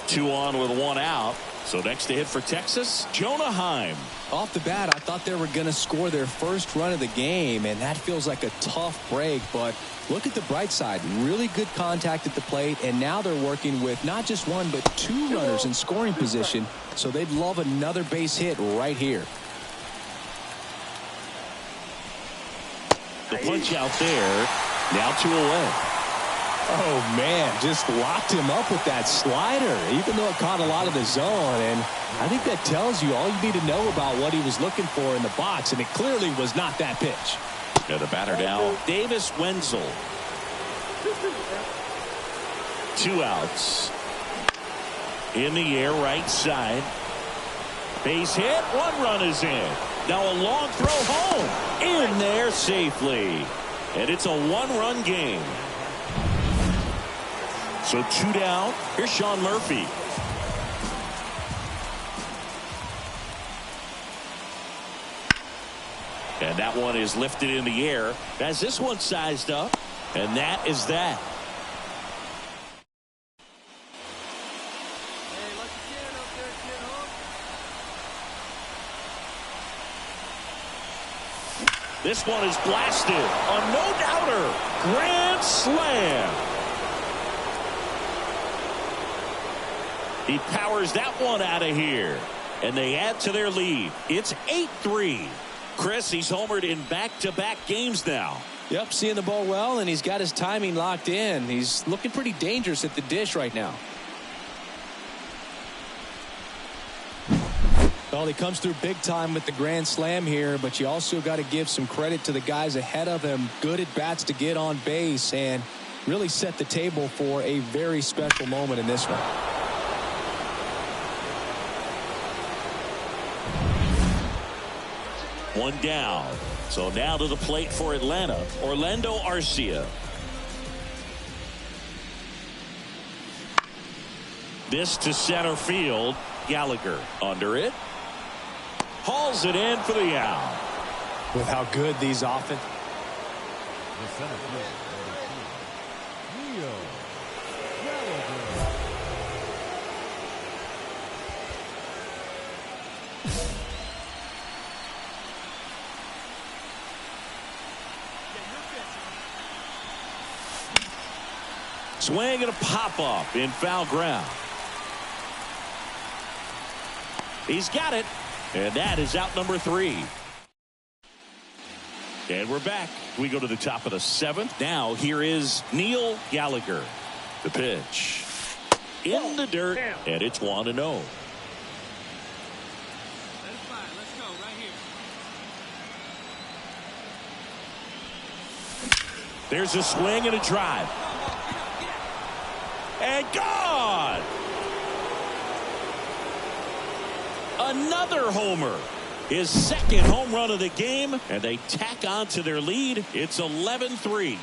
2 on with 1 out. So next to hit for Texas, Jonah Heim. Off the bat, I thought they were going to score their first run of the game, and that feels like a tough break. But look at the bright side. Really good contact at the plate, and now they're working with not just 1 but 2 runners in scoring position. So they'd love another base hit right here. The punch out there. Now 2 away. Oh, man, just locked him up with that slider, even though it caught a lot of the zone. And I think that tells you all you need to know about what he was looking for in the box, and it clearly was not that pitch. And the batter now, Davis Wenzel. 2 outs. In the air, right side. Base hit, 1 run is in. Now a long throw home. In there safely. And it's a 1-run game. So 2 down. Here's Sean Murphy. And that one is lifted in the air. As this one sized up. And that is that. This one is blasted. A no-doubter. Grand slam. He powers that one out of here. And they add to their lead. It's 8-3. Chris, he's homered in back-to-back games now. Yep, seeing the ball well, and he's got his timing locked in. He's looking pretty dangerous at the dish right now. Well, he comes through big time with the grand slam here, but you also got to give some credit to the guys ahead of him. Good at bats to get on base and really set the table for a very special moment in this one. One down. So now to the plate for Atlanta, Orlando Arcia. This to center field. Gallagher under it. Hauls it in for the out. With how good these offense. Swing and a pop-up in foul ground. He's got it. And that is out number 3. And we're back. We go to the top of the 7th. Now here is Neil Gallagher. The pitch. In the dirt. And it's 1-0. There's a swing and a drive. And gone. Another homer. His second home run of the game. And they tack on to their lead. It's 11-3.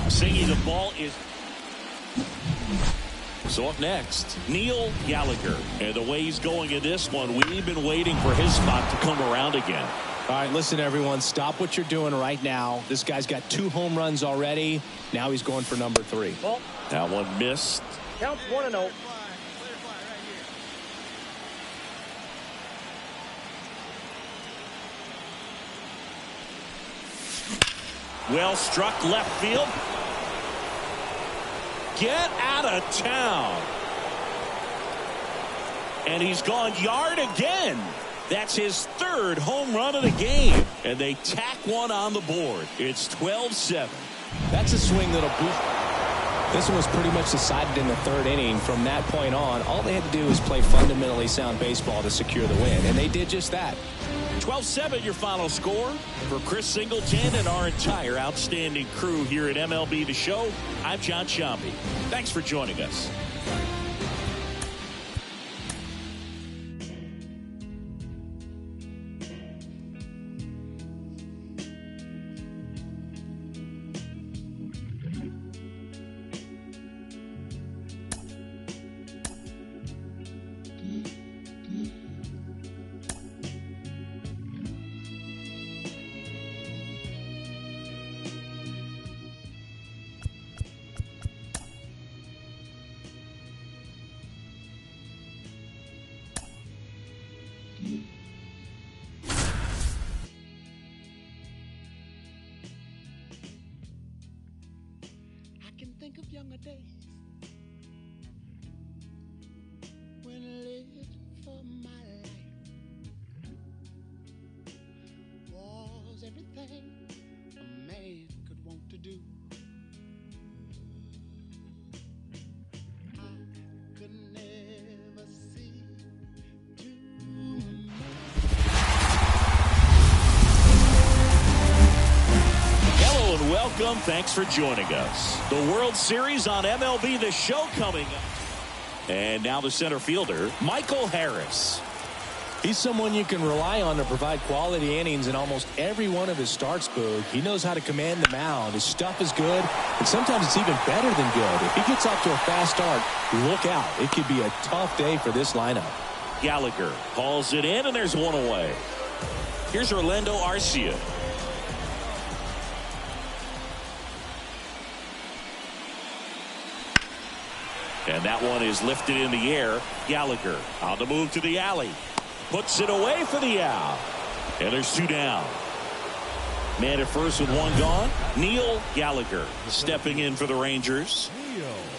Singing the ball is... So up next, Neil Gallagher. And the way he's going in this one, we've been waiting for his spot to come around again. All right, listen, everyone. Stop what you're doing right now. This guy's got 2 home runs already. Now he's going for number 3. Ball. That one missed. Counts 1-0. Well struck left field. Get out of town. And he's gone yard again. That's his third home run of the game. And they tack one on the board. It's 12-7. That's a swing that'll boost. This one was pretty much decided in the third inning. From that point on, all they had to do was play fundamentally sound baseball to secure the win. And they did just that. 12-7 your final score. For Chris Singleton and our entire outstanding crew here at MLB The Show, I'm John Sciambi. Thanks for joining us. Think of younger days when I lived for my life. Was everything a man could want to do. I could never see too Hello and welcome. Thanks for joining us. The World Series on MLB The Show coming up. And now the center fielder, Michael Harris. He's someone you can rely on to provide quality innings in almost every one of his starts, Boog. He knows how to command the mound. His stuff is good, and sometimes it's even better than good. If he gets off to a fast start, look out. It could be a tough day for this lineup. Gallagher hauls it in, and there's one away. Here's Orlando Arcia. And that one is lifted in the air. Gallagher on the move to the alley. Puts it away for the out. And there's two down. Man at first with one gone. Neil Gallagher stepping in for the Rangers.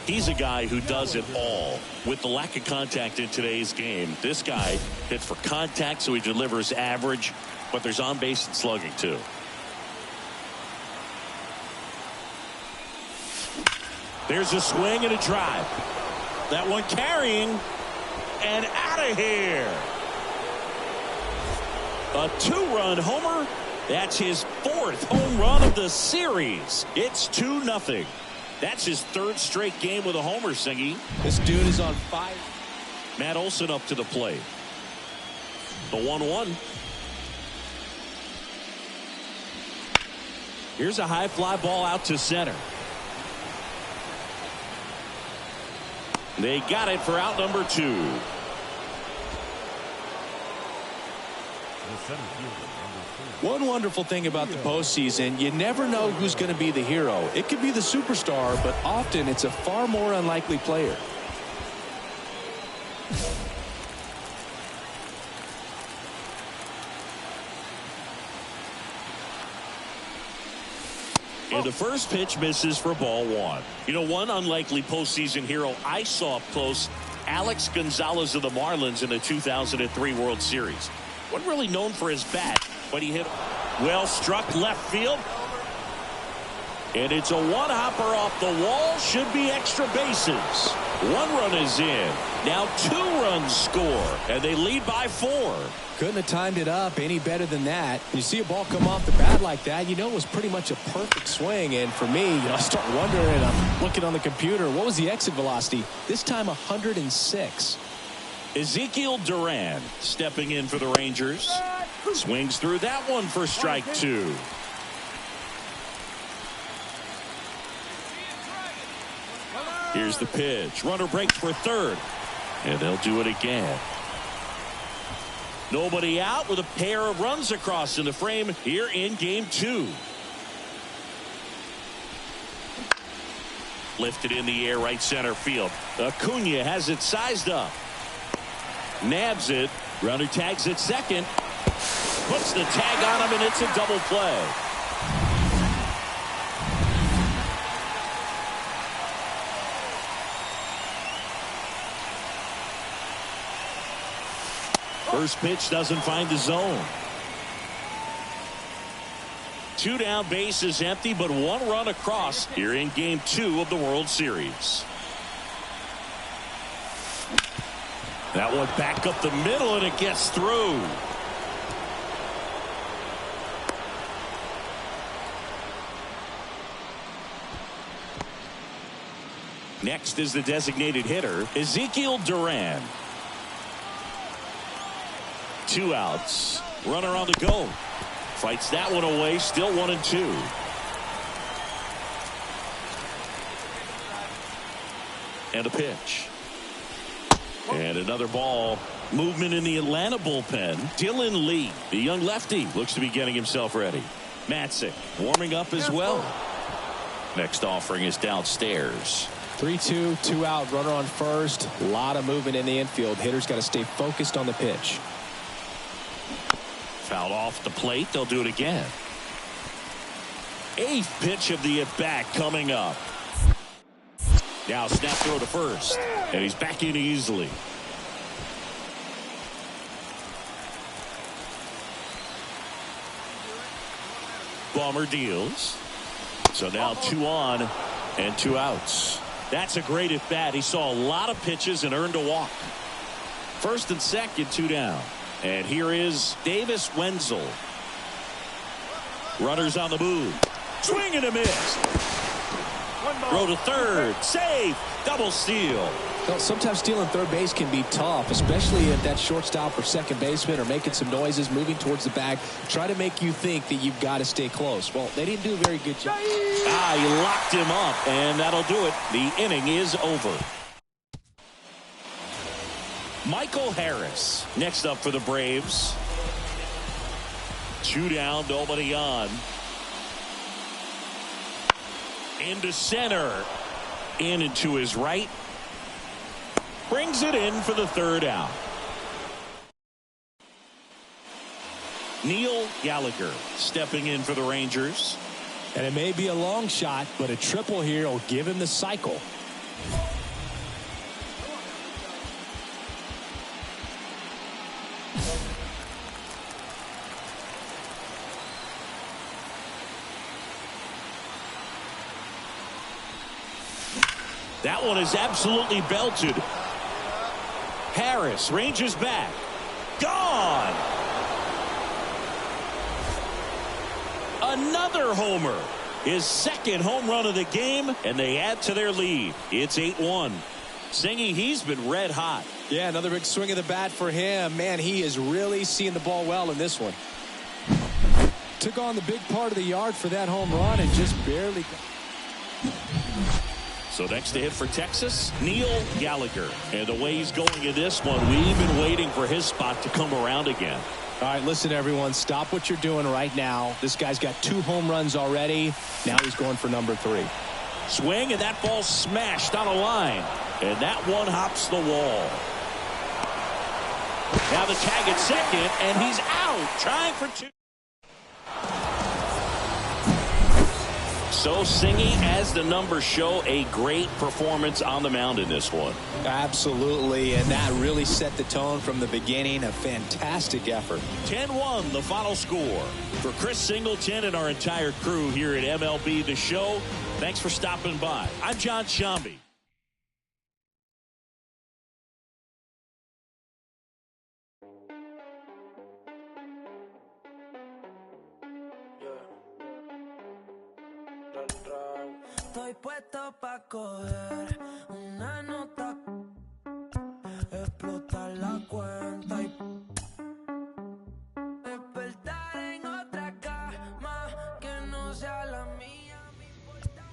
He's a guy who does it all. With the lack of contact in today's game, this guy hits for contact, so he delivers average, but there's on base and slugging too. There's a swing and a drive. That one carrying and out of here. A two-run homer. That's his fourth home run of the series. It's 2-0. That's his third straight game with a homer, Singy. This dude is on fire. Matt Olson up to the plate. The 1-1. Here's a high fly ball out to center. They got it for out number 2. One wonderful thing about the postseason, you never know who's going to be the hero. It could be the superstar, but often it's a far more unlikely player. And the first pitch misses for ball 1. You know, one unlikely postseason hero I saw up close, Alex Gonzalez of the Marlins in the 2003 World Series. Wasn't really known for his bat, but he hit well struck left field. And it's a one-hopper off the wall. Should be extra bases. 1 run is in. Now 2 runs score, and they lead by 4. Couldn't have timed it up any better than that. When you see a ball come off the bat like that, you know it was pretty much a perfect swing. And for me, I start wondering, I'm looking on the computer, what was the exit velocity? This time 106. Ezekiel Duran stepping in for the Rangers. Swings through that one for strike 2. Here's the pitch. Runner breaks for third. And they'll do it again. Nobody out with a pair of runs across in the frame here in game 2. Lifted in the air right center field. Acuna has it sized up. Nabs it. Runner tags at second. Puts the tag on him, and it's a double play. First pitch doesn't find the zone. 2 down, base is empty, but 1 run across here in Game 2 of the World Series. That one back up the middle, and it gets through. Next is the designated hitter, Ezekiel Duran. 2 outs. Runner on the go. Fights that one away. Still 1-2. And a pitch. And another ball. Movement in the Atlanta bullpen. Dylan Lee, the young lefty, looks to be getting himself ready. Matzik warming up as well. Next offering is downstairs. 3-2, 2 out, runner on first. A lot of movement in the infield. Hitter's got to stay focused on the pitch. Fouled off the plate. They'll do it again. 8th pitch of the at-bat coming up. Now snap throw to first. And he's back in easily. Bomber deals. So now 2 on and 2 outs. That's a great at bat. He saw a lot of pitches and earned a walk. First and second, 2 down. And here is Davis Wenzel. Runners on the move. Swing and a miss. Throw to third. Save. Double steal. Well, sometimes stealing third base can be tough, especially if that shortstop or second baseman are making some noises, moving towards the bag, try to make you think that you've got to stay close. Well, they didn't do a very good job. He locked him up, and that'll do it. The inning is over. Michael Harris next up for the Braves. 2 down, nobody on. Into center. In and to his right. Brings it in for the 3rd out. Neil Gallagher stepping in for the Rangers. And it may be a long shot, but a triple here will give him the cycle. That one is absolutely belted. Harris, Rangers back. Gone. Another homer. His 2nd home run of the game, and they add to their lead. It's 8-1. Singy, he's been red hot. Yeah, another big swing of the bat for him. Man, he is really seeing the ball well in this one. Took on the big part of the yard for that home run and just barely. So next to hit for Texas, Neil Gallagher. And the way he's going in this one, we've been waiting for his spot to come around again. All right, listen, everyone. Stop what you're doing right now. This guy's got 2 home runs already. Now he's going for number 3. Swing, and that ball smashed on a line. And that one hops the wall. Now the tag at second, and he's out, trying for 2. So Singy, as the numbers show, a great performance on the mound in this one. Absolutely, and that really set the tone from the beginning. A fantastic effort. 10-1, the final score. For Chris Singleton and our entire crew here at MLB The Show, thanks for stopping by. I'm John Shambi. Estoy puesto pa' coger una nota, explotar la cuenta y despertar en otra cama que no sea la mía. Me importa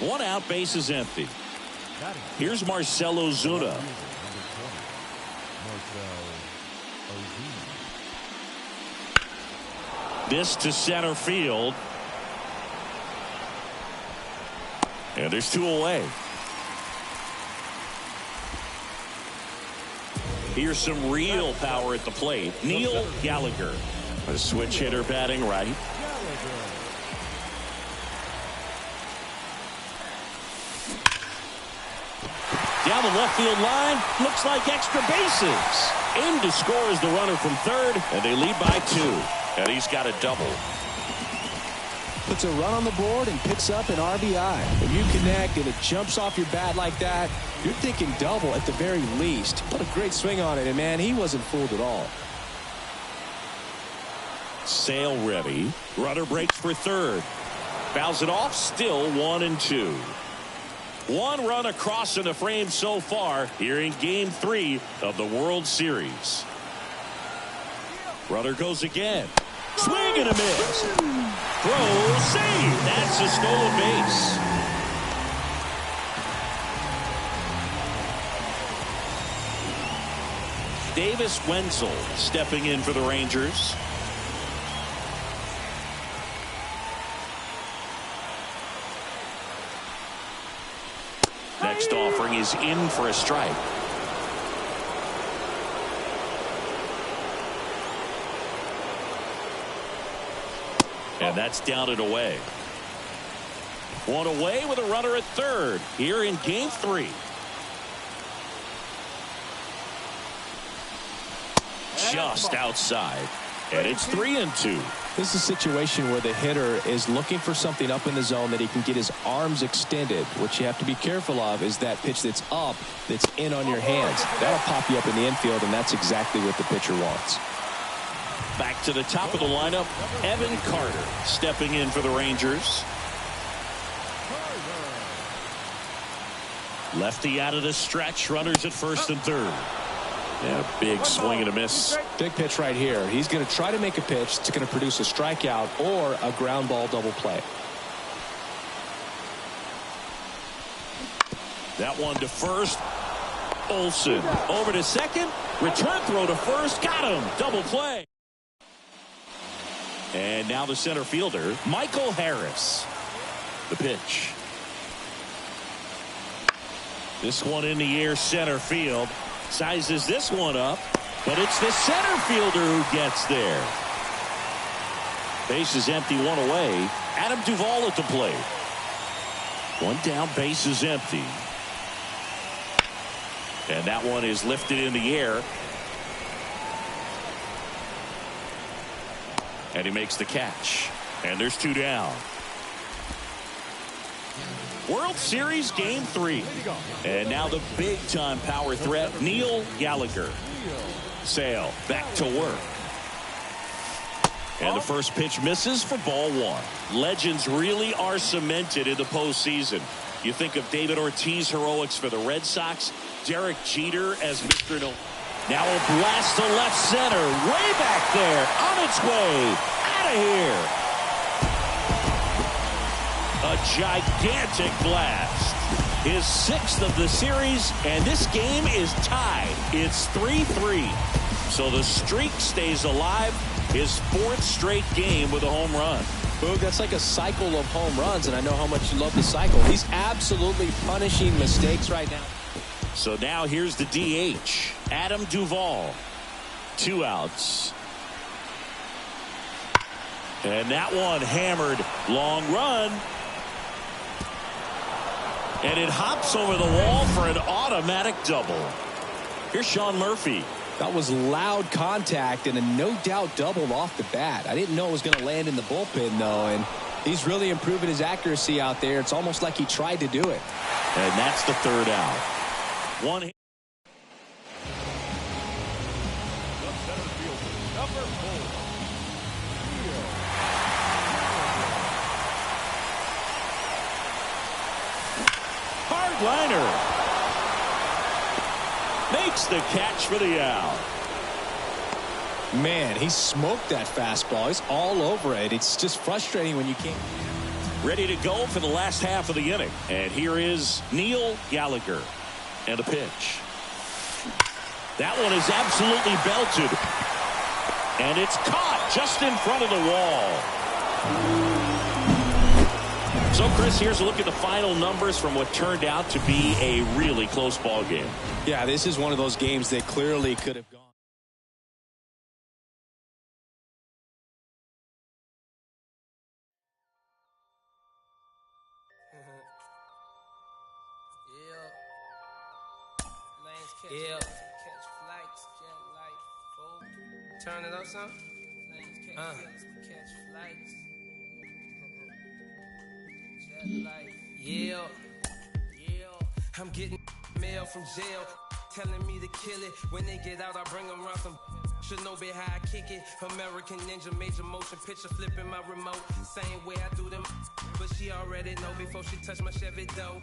One out, base is empty. Here's Marcell Ozuna. This to center field. And there's 2 away. Here's some real power at the plate. Neil Gallagher. A switch hitter batting right. Down the left field line. Looks like extra bases. In to score is the runner from third. And they lead by 2. And he's got a double. Puts a run on the board and picks up an RBI. If you connect and it jumps off your bat like that, you're thinking double at the very least. What a great swing on it, and man, he wasn't fooled at all. Sale ready. Runner breaks for third. Fouls it off. Still 1-2. 1 run across in the frame so far here in Game 3 of the World Series. Runner goes again. Swing and a miss. Throw, save. That's a stolen base. Davis Wenzel stepping in for the Rangers. Next offering is in for a strike. And that's down and away. 1 away with a runner at third here in Game 3. Just outside. And it's 3-2. This is a situation where the hitter is looking for something up in the zone that he can get his arms extended. What you have to be careful of is that pitch that's up, that's in on your hands. That'll pop you up in the infield, and that's exactly what the pitcher wants. Back to the top of the lineup, Evan Carter stepping in for the Rangers. Lefty out of the stretch, runners at first and third. And a big swing and a miss. Big pitch right here. He's going to try to make a pitch that's going to produce a strikeout or a ground ball double play. That one to first. Olsen over to second. Return throw to first. Got him. Double play. And now the center fielder, Michael Harris. The pitch. This one in the air, center field. Sizes this one up, but it's the center fielder who gets there. Base is empty, 1 away. Adam Duvall at the plate. 1 down, base is empty. And that one is lifted in the air. And he makes the catch. And there's 2 down. World Series Game 3. And now the big-time power threat, Neil Gallagher. Sale back to work. And the first pitch misses for ball 1. Legends really are cemented in the postseason. You think of David Ortiz heroics for the Red Sox, Derek Jeter as Mr. No. Now a blast to left center, way back there, on its way, out of here. A gigantic blast. His 6th of the series, and this game is tied. It's 3-3. So the streak stays alive. His 4th straight game with a home run. Boog, that's like a cycle of home runs, and I know how much you love the cycle. He's absolutely punishing mistakes right now. So now here's the DH, Adam Duvall. 2 outs. And that one hammered. Long run. And it hops over the wall for an automatic double. Here's Sean Murphy. That was loud contact and a no-doubt double off the bat. I didn't know it was going to land in the bullpen, though, and he's really improving his accuracy out there. It's almost like he tried to do it. And that's the 3rd out. 1 hit. Liner makes the catch for the out. Man, he smoked that fastball. He's all over it. It's just frustrating when you can't. ready to go for the last half of the inning. And here is Neil Gallagher. And a pitch. That one is absolutely belted. And it's caught just in front of the wall. So, Chris, here's a look at the final numbers from what turned out to be a really close ball game. Yeah, this is one of those games that clearly could have gone. Yeah. Catch flights, jet light, fold. Turn it up, son. Catch flights. Jet light. Yeah. I'm getting mail from jail, telling me to kill it. When they get out, I bring them around some. Should know be how I kick it. American Ninja, major motion picture, flipping my remote. Same way I do them, but she already know before she touch my Chevy dough.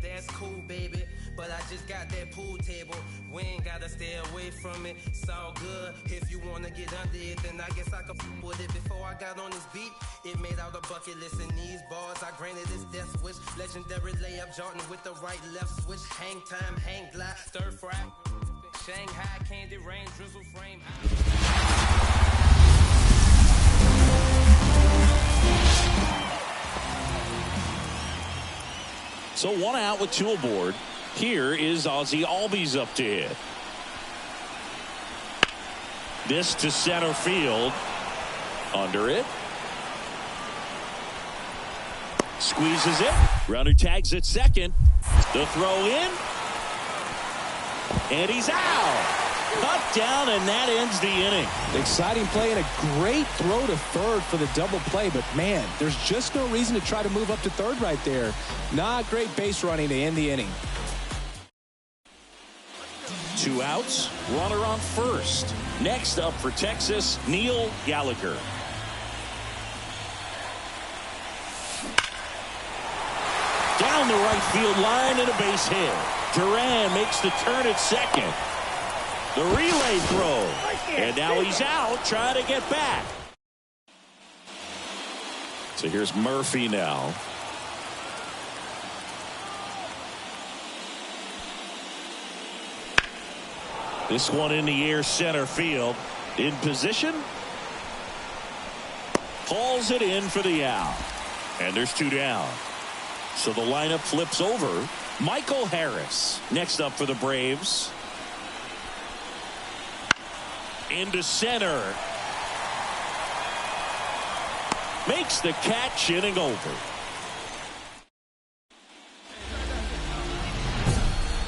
That's cool, baby, but I just got that pool table. We ain't gotta stay away from it. It's all good. If you wanna get under it, then I guess I could f with it. Before I got on this beat, it made out a bucket list. In these bars, I granted this death wish. Legendary layup, Jordan with the right left switch. Hang time, hang glide, stir fry. Shanghai candy rain, drizzle frame. So 1 out with 2 aboard. Here is Ozzie Albies up to hit. This to center field. Under it. Squeezes it. Runner tags at second. The throw in. And he's out. Cut down, and that ends the inning. Exciting play and a great throw to third for the double play, but man, there's just no reason to try to move up to third right there. Not great base running to end the inning. 2 outs, runner on first. Next up for Texas, Neil Gallagher. Down the right field line and a base hit. Duran makes the turn at second. The relay throw. And now he's out trying to get back. So here's Murphy now. This one in the air, center field. In position. Hauls it in for the out. And there's 2 down. So the lineup flips over. Michael Harris next up for the Braves. Into center. Makes the catch, inning over.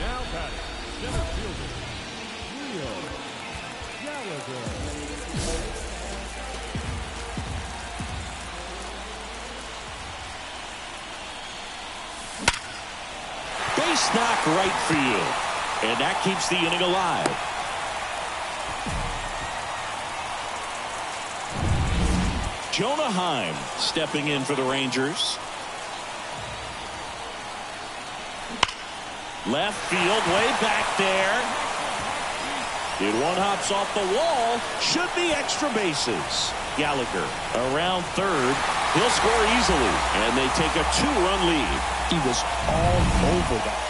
Now batting, center fielder, Neil Gallagher. Base knock right field. And that keeps the inning alive. Jonah Heim stepping in for the Rangers. Left field, way back there. Did one hops off the wall. Should be extra bases. Gallagher around third. He'll score easily. And they take a 2-run lead. He was all over that.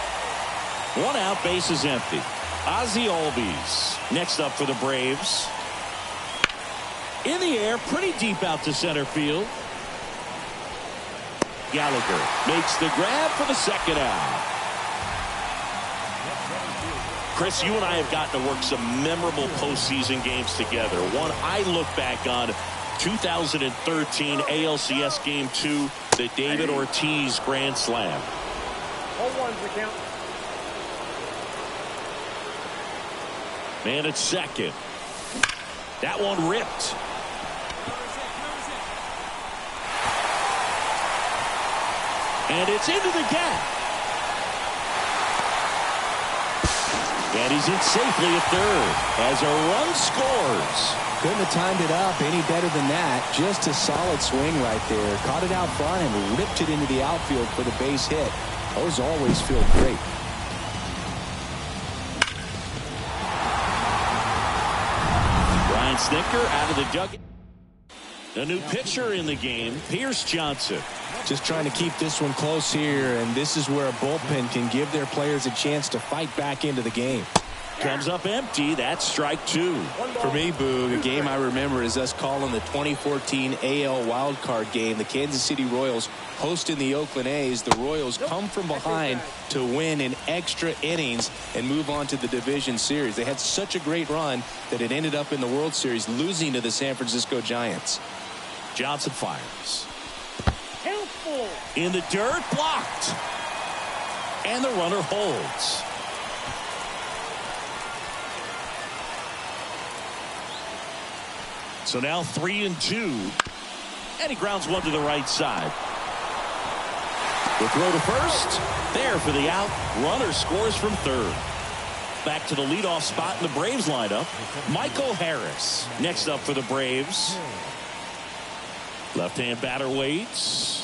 1 out, base is empty. Ozzie Albies next up for the Braves. In the air, pretty deep out to center field. Gallagher makes the grab for the second out. Chris, you and I have gotten to work some memorable postseason games together. One I look back on, 2013 ALCS Game 2, the David Ortiz Grand Slam. All ones the count. And it's second. That one ripped. And it's into the gap. And he's in safely at third as a run scores. Couldn't have timed it up any better than that. Just a solid swing right there. Caught it out front and ripped it into the outfield for the base hit. Those always feel great. Brian Snitker out of the dugout. A new pitcher in the game, Pierce Johnson. Just trying to keep this one close here, and this is where a bullpen can give their players a chance to fight back into the game. Comes up empty. That's strike two. For me, Boo, the game I remember is us calling the 2014 AL wildcard game. The Kansas City Royals hosting the Oakland A's. The Royals come from behind to win in extra innings and move on to the division series. They had such a great run that it ended up in the World Series, losing to the San Francisco Giants. Johnson fires. In the dirt, blocked. And the runner holds. So now 3-2. And he grounds one to the right side. The throw to first. There for the out. Runner scores from third. Back to the leadoff spot in the Braves lineup. Michael Harris. Next up for the Braves. Left-hand batter waits.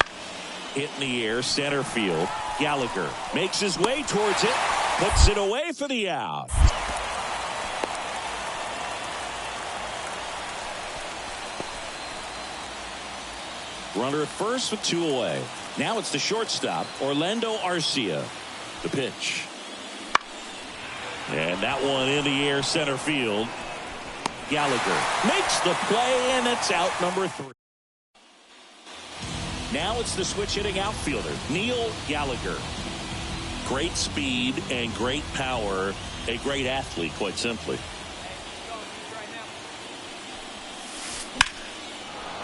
Hit in the air, center field. Gallagher makes his way towards it. Puts it away for the out. Runner at first with two away. Now it's the shortstop, Orlando Arcia. The pitch. And that one in the air, center field. Gallagher makes the play, and it's out number 3. Now it's the switch hitting outfielder, Neil Gallagher. Great speed and great power. A great athlete, quite simply.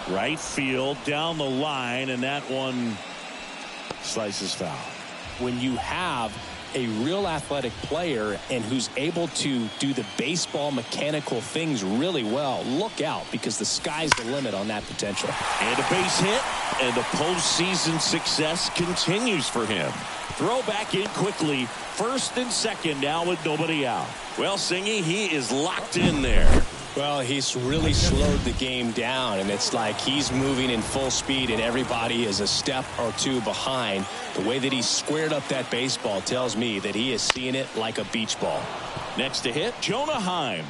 Right field, down the line, and that one slices foul. When you have a real athletic player and who's able to do the baseball mechanical things really well, look out, because the sky's the limit on that potential. And a base hit, and the postseason success continues for him. Throw back in quickly, first and second now with nobody out. Well, Singy, he is locked in there. Well, he's really slowed the game down, and it's like he's moving in full speed and everybody is a step or two behind. The way that he squared up that baseball tells me that he is seeing it like a beach ball. Next to hit, Jonah Heim.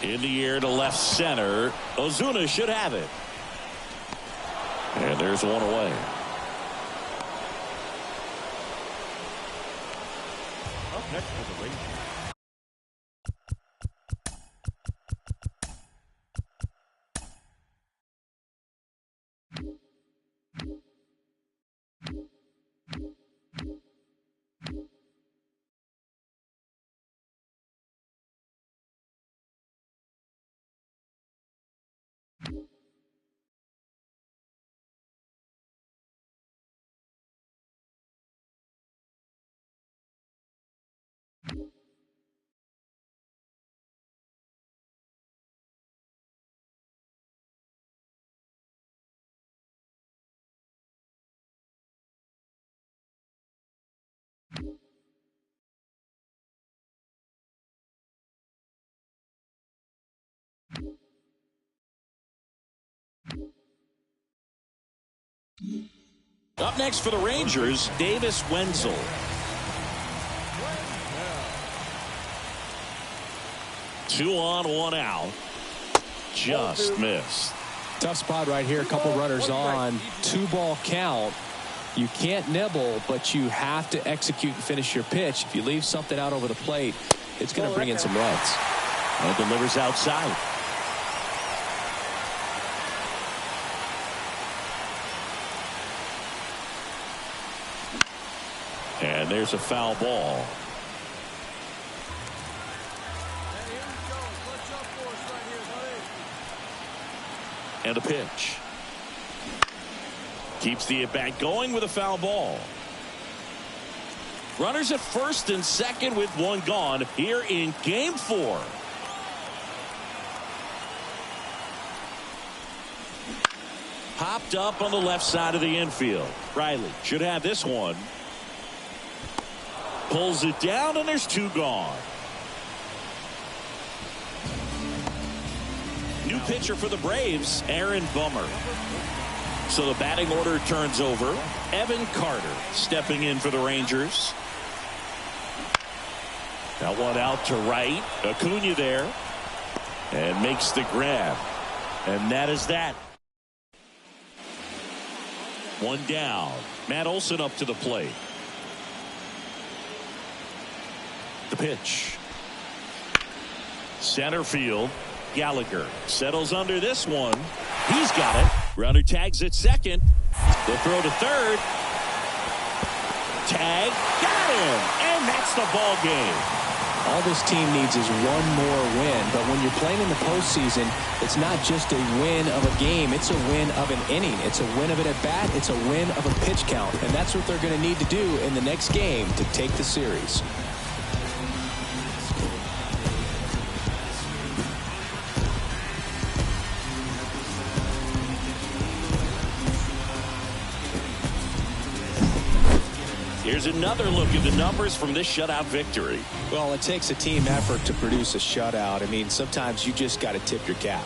In the air to left center. Ozuna should have it. And there's one away. Up next for the Rangers. Up next for the Rangers, Davis Wenzel. Two on, one out. Just missed. Tough spot right here. A couple runners on. 2-ball count. You can't nibble, but you have to execute and finish your pitch. If you leave something out over the plate, it's going to bring in some runs. And delivers outside. And there's a foul ball. And a pitch. Keeps the at-bat going with a foul ball. Runners at first and second with one gone here in Game 4. Popped up on the left side of the infield. Riley should have this one. Pulls it down, and there's two gone. New pitcher for the Braves, Aaron Bummer. So the batting order turns over. Evan Carter stepping in for the Rangers. That one out to right. Acuna there. And makes the grab. And that is that. One down. Matt Olson up to the plate. The pitch. Center field. Gallagher settles under this one. He's got it. Runner tags at second. The throw to third. Tag. Got him. And that's the ball game. All this team needs is one more win. But when you're playing in the postseason, it's not just a win of a game. It's a win of an inning. It's a win of an at-bat. It's a win of a pitch count. And that's what they're going to need to do in the next game to take the series. Here's another look at the numbers from this shutout victory. Well, it takes a team effort to produce a shutout. I mean, sometimes you just got to tip your cap.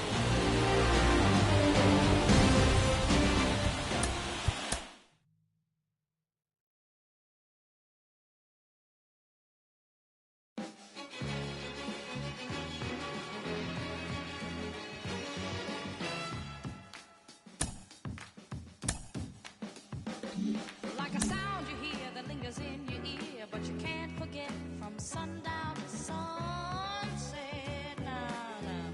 Like a sound you hear that lingers in your ear, but you can't forget from sundown to sunset. Nah, nah.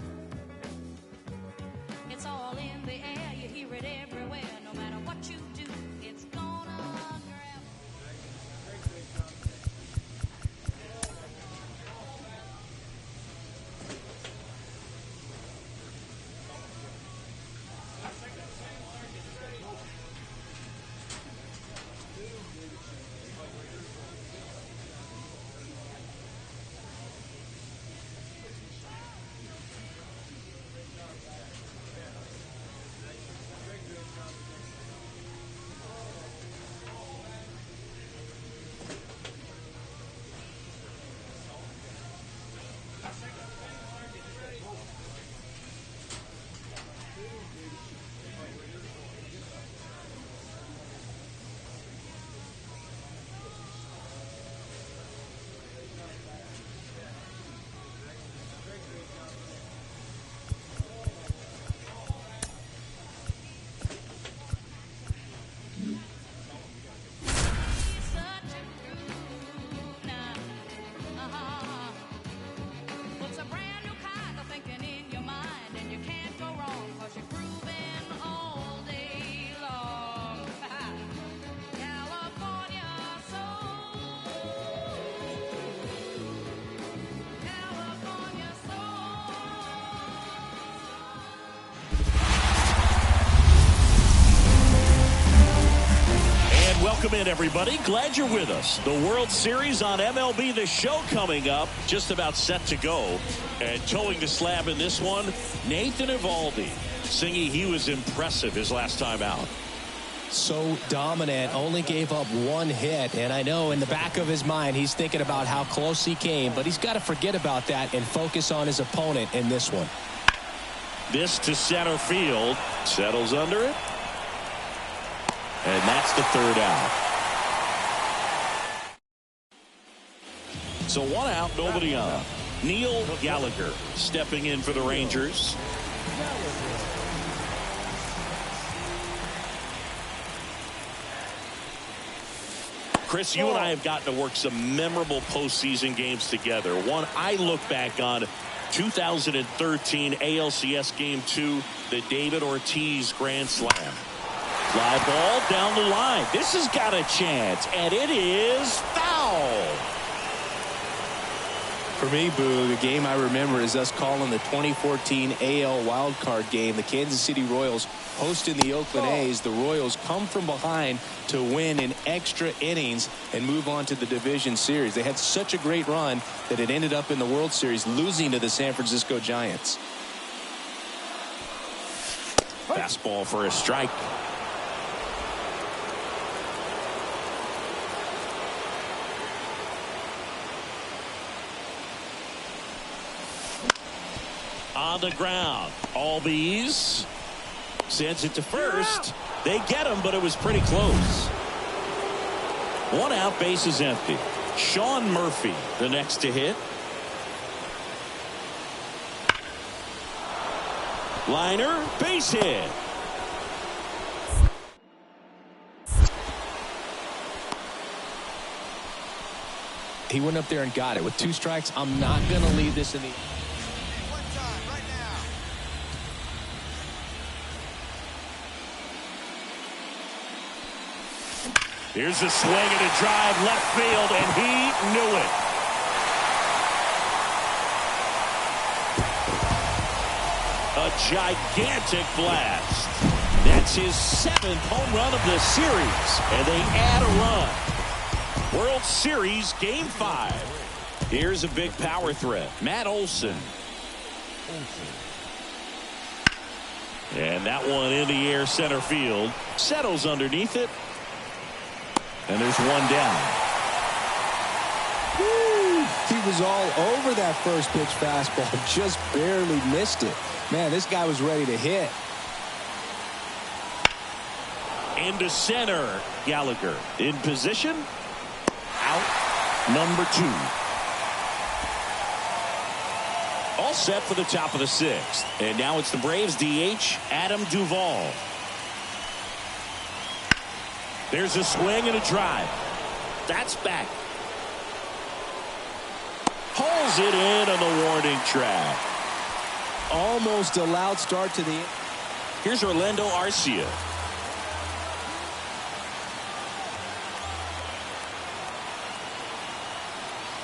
It's all in the air, you hear it everywhere. No matter what you do, it's gonna grab. Welcome in, everybody. Glad you're with us. The World Series on MLB The Show coming up. Just about set to go. And towing the slab in this one, Nathan Eovaldi. Singing he was impressive his last time out. So dominant, only gave up one hit. And I know in the back of his mind, he's thinking about how close he came. But he's got to forget about that and focus on his opponent in this one. This to center field. Settles under it. And that's the third out. So one out, nobody on. Neil Gallagher stepping in for the Rangers. Chris, you and I have gotten to work some memorable postseason games together. One I look back on, 2013 ALCS Game 2, the David Ortiz Grand Slam. Fly ball down the line. This has got a chance, and it is foul. For me, Boo, the game I remember is us calling the 2014 AL wildcard game. The Kansas City Royals hosting the Oakland A's. The Royals come from behind to win in extra innings and move on to the division series. They had such a great run that it ended up in the World Series, losing to the San Francisco Giants. Fastball for a strike. On the ground, Albies sends it to first. They get him, but it was pretty close. One out, base is empty. Sean Murphy, the next to hit. Liner, base hit. He went up there and got it. With 2 strikes, I'm not going to leave this in the... Here's a swing and a drive left field, and he knew it. A gigantic blast. That's his 7th home run of the series, and they add a run. World Series Game 5. Here's a big power threat. Matt Olson. And that one in the air center field. Settles underneath it. And there's one down. Woo! He was all over that first pitch fastball. Just barely missed it. Man, this guy was ready to hit. Into center. Gallagher in position. Out. Number 2. All set for the top of the 6th. And now it's the Braves DH, Adam Duvall. There's a swing and a drive. That's back. Pulls it in on the warning track. Almost a loud start to the... Here's Orlando Arcia.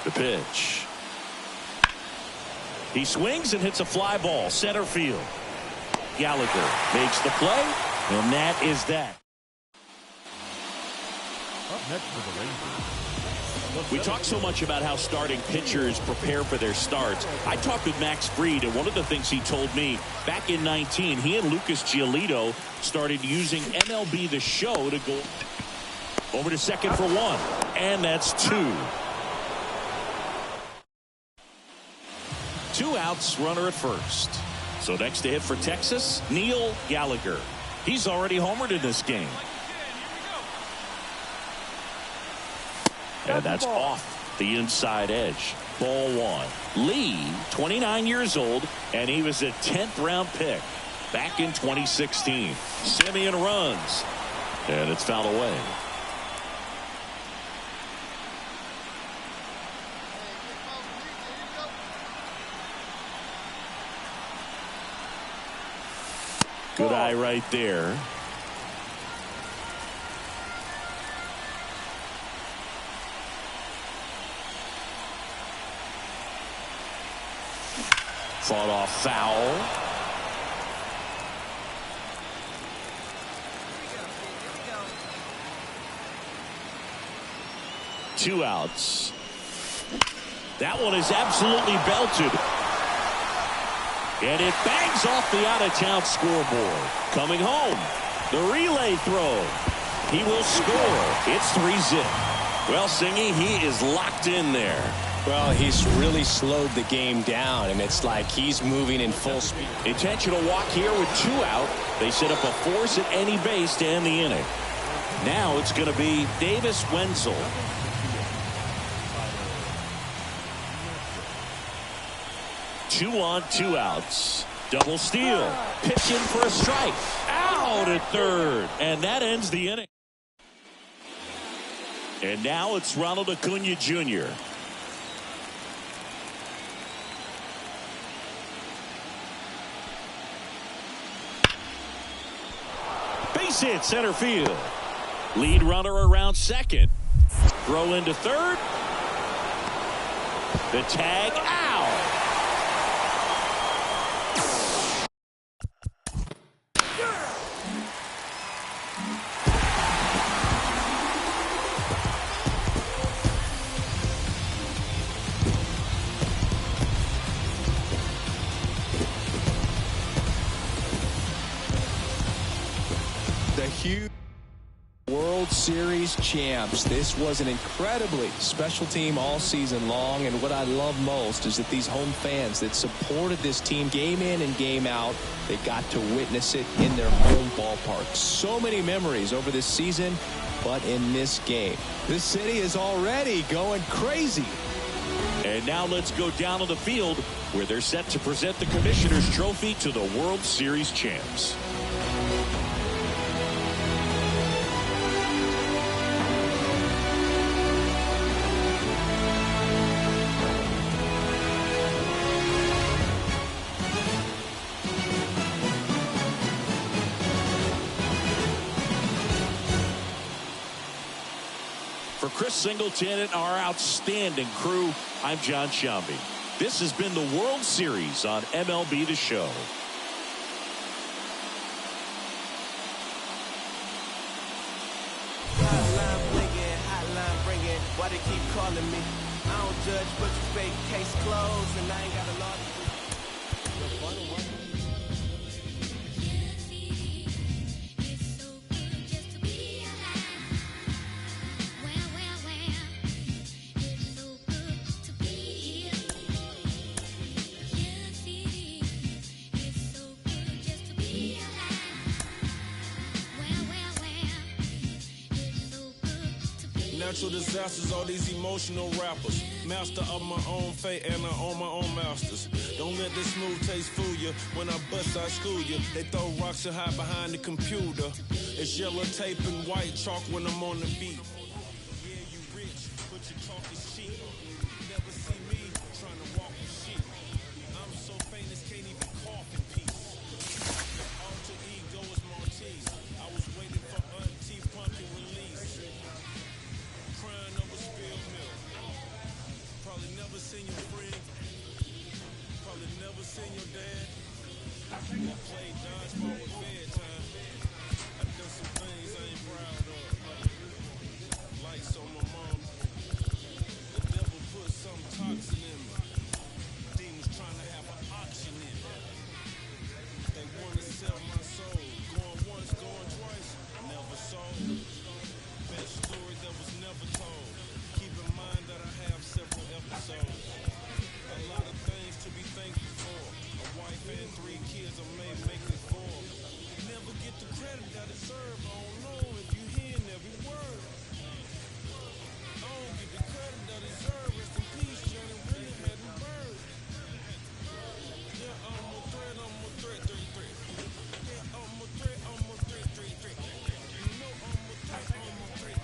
The pitch. He swings and hits a fly ball. Center field. Gallagher makes the play, and that is that. Next for the Rangers. We talk so much about how starting pitchers prepare for their starts. I talked with Max Fried, and one of the things he told me back in 19, he and Lucas Giolito started using MLB The Show to go over to second for 1. And that's 2. 2 outs, runner at first. So next to hit for Texas, Neil Gallagher. He's already homered in this game. And that's off the inside edge. Ball 1. Lee, 29 years old, and he was a 10th round pick back in 2016. Simeon runs, and it's fouled away. Good eye right there. Fought off foul. Two outs. That one is absolutely belted. And it bangs off the out-of-town scoreboard. Coming home, the relay throw. He will score. It's 3-zip. Well, Singy, he is locked in there. Well, he's really slowed the game down, and it's like he's moving in full speed. Intentional walk here with 2 out. They set up a force at any base to end the inning. Now it's going to be Davis Wenzel. Two on, 2 outs. Double steal. Pitching for a strike. Out at third. And that ends the inning. And now it's Ronald Acuna Jr. Base hit center field. Lead runner around second. Throw into third. The tag out. The huge World Series champs. This was an incredibly special team all season long, and what I love most is that these home fans that supported this team game in and game out, they got to witness it in their home ballpark. So many memories over this season, but in this game, this city is already going crazy. And now let's go down to the field where they're set to present the Commissioner's Trophy to the World Series champs. For Chris Singleton and our outstanding crew, I'm John Shambi. This has been the World Series on MLB The Show. Hotline bringing, why they keep calling me? I don't judge, but you fake case closed, and I ain't got a lot of natural disasters, all these emotional rappers. Master of my own fate and I own my own masters. Don't let this smooth taste fool you. When I bust, I school you. They throw rocks and hide behind the computer. It's yellow tape and white chalk when I'm on the beat. Yeah, you rich, but you talking cheap. Never see me trying to walk with sheep. I'm so famous, can't even cough in peace. Alter ego is Maltese. I was waiting for Auntie Pumpkin release. Crying over spilled milk. Probably never seen your friend. Probably never seen your dad. I played dodgeball with bedtime. I done some things I ain't proud of. Lights on my mom. The devil put some toxin in me. Demons trying to have an auction in me. They want to sell my soul. Going once, going twice. Never sold. Best story that was never told. Keep in mind that I have several episodes. A lot of things to be thankful for. A wife and 3 kids I may make it for. Never get the credit I deserve. I don't know if you hearing every word. I don't get the credit I deserve. Rest in peace, Johnny Willie had the bird. Yeah, I'm a threat, Yeah, I'm a threat, You know I'm a threat, Yeah, I'm a threat,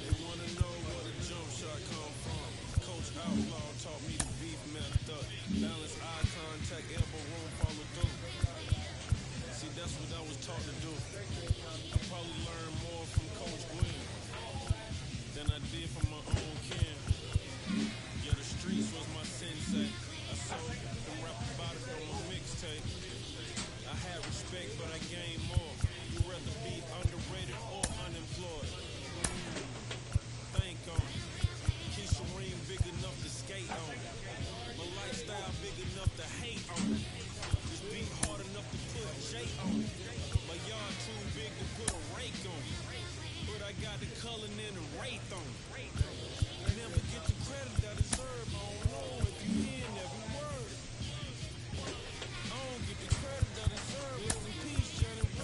They wanna know where the jump shot come from. Coach Outlaw taught me the beef method. Balance eye contact, elbow room, follow through. See, that's what I was taught to do. I probably learned more from Coach Glenn than I did from my own kin. Yeah, the streets was my sensei. I sold and rap about it on my mixtape. I had respect, but I gained more. You rather be underrated or unemployed? Think on it. Keisha Ream big enough to skate on it. My lifestyle big enough to hate on it. This beat hard enough to put J on it. My yard too big to put a rake on it. But I got the Cullen and the Wraith on it. Never get the credit I deserve. I don't know if you hearing every word. I don't get the credit I deserve. Rest in peace, Johnny.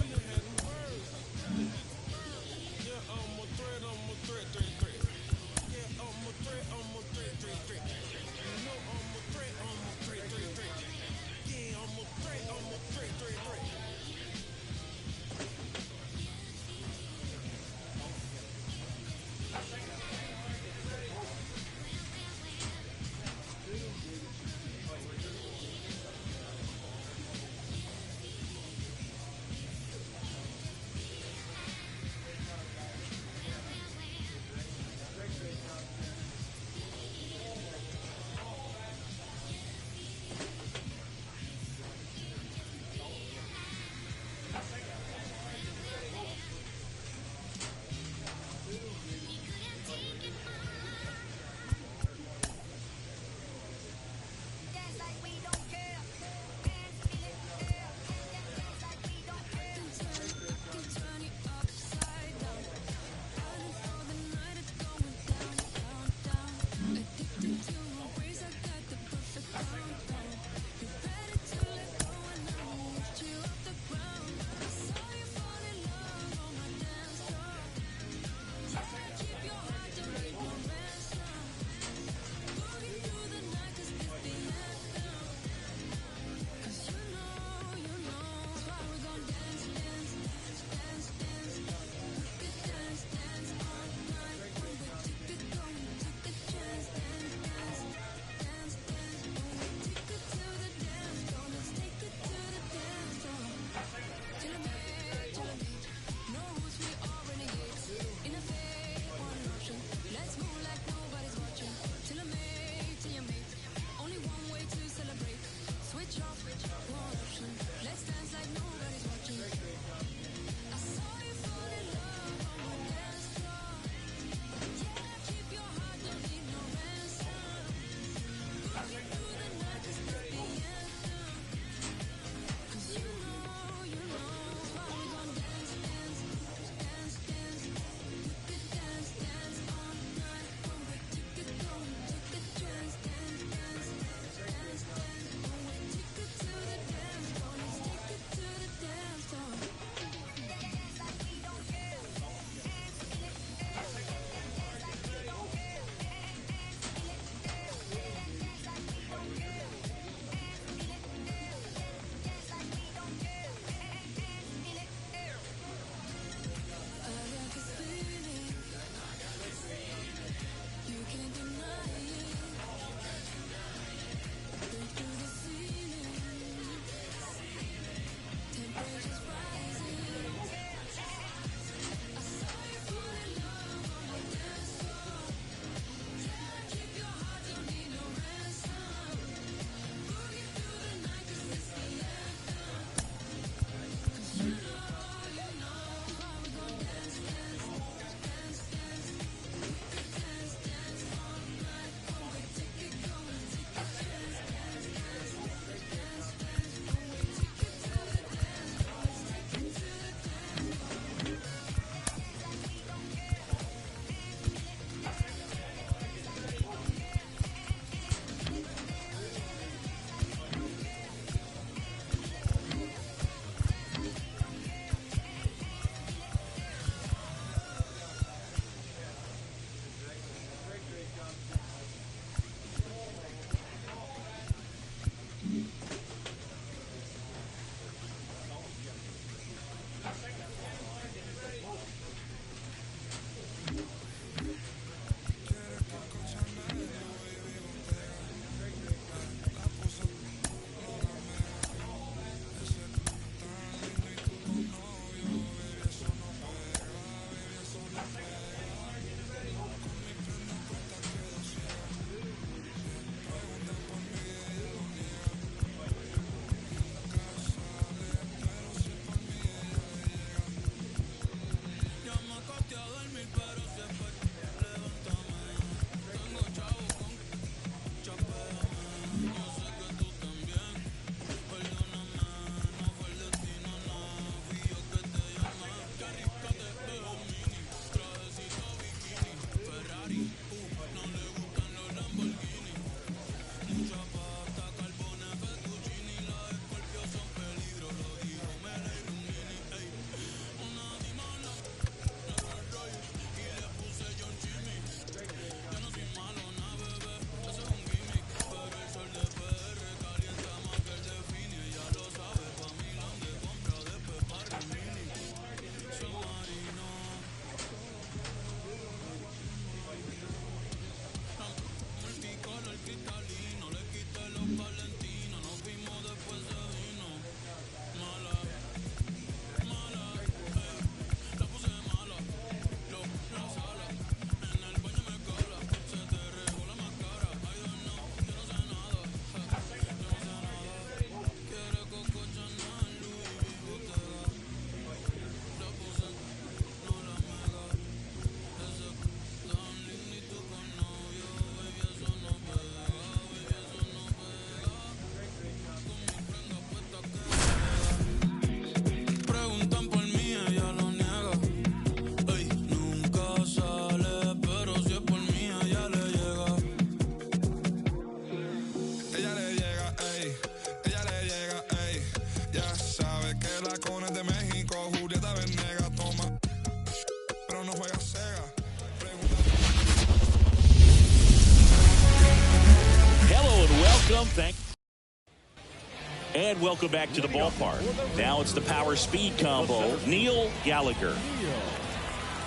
And welcome back to the ballpark. Now it's the power speed combo. Neil Gallagher.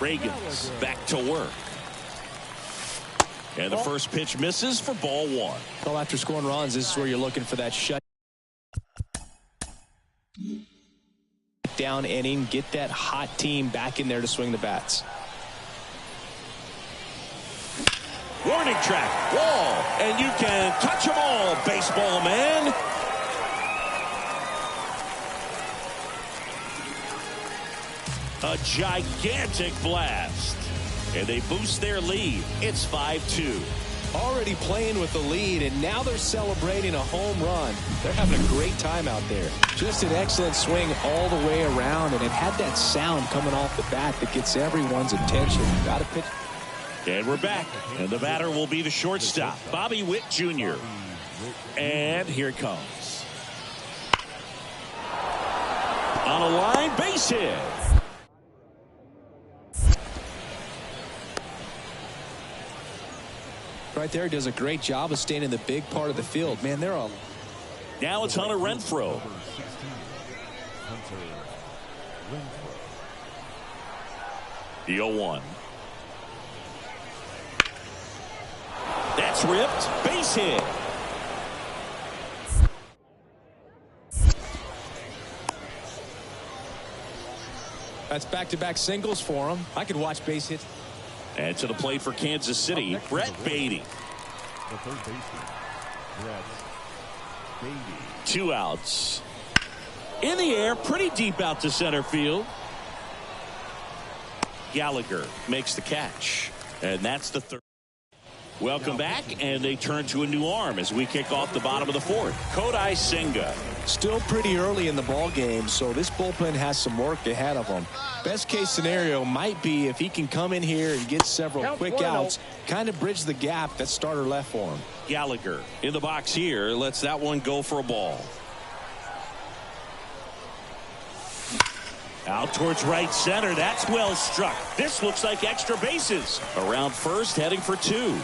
Reagan's back to work. And the first pitch misses for ball one. Well, after scoring runs, this is where you're looking for that shut down inning. Get that hot team back in there to swing the bats. Warning track, wall, and you can touch them all, baseball man. A gigantic blast. And they boost their lead. It's 5-2. Already playing with the lead, and now they're celebrating a home run. They're having a great time out there. Just an excellent swing all the way around, and it had that sound coming off the bat that gets everyone's attention. Got to pitch. And we're back. And the batter will be the shortstop, Bobby Witt Jr. And here it comes. On a line, base hit. Right there, does a great job of staying in the big part of the field. Man, they're all. Now it's Hunter Renfroe. The 0-1. That's ripped. Base hit. That's back-to-back singles for him. I could watch base hits. And to the plate for Kansas City, Brett Beatty. The third baseman, Brett Beatty. 2 outs. In the air, pretty deep out to center field. Gallagher makes the catch. And that's the third. Welcome back, and they turn to a new arm as we kick off the bottom of the fourth. Kodai Senga. Still pretty early in the ball game, so this bullpen has some work ahead of them. Best case scenario might be if he can come in here and get several quick outs, kind of bridge the gap that starter left for him. Gallagher in the box here, lets that one go for a ball. Out towards right center. That's well struck. This looks like extra bases. Around first, heading for 2.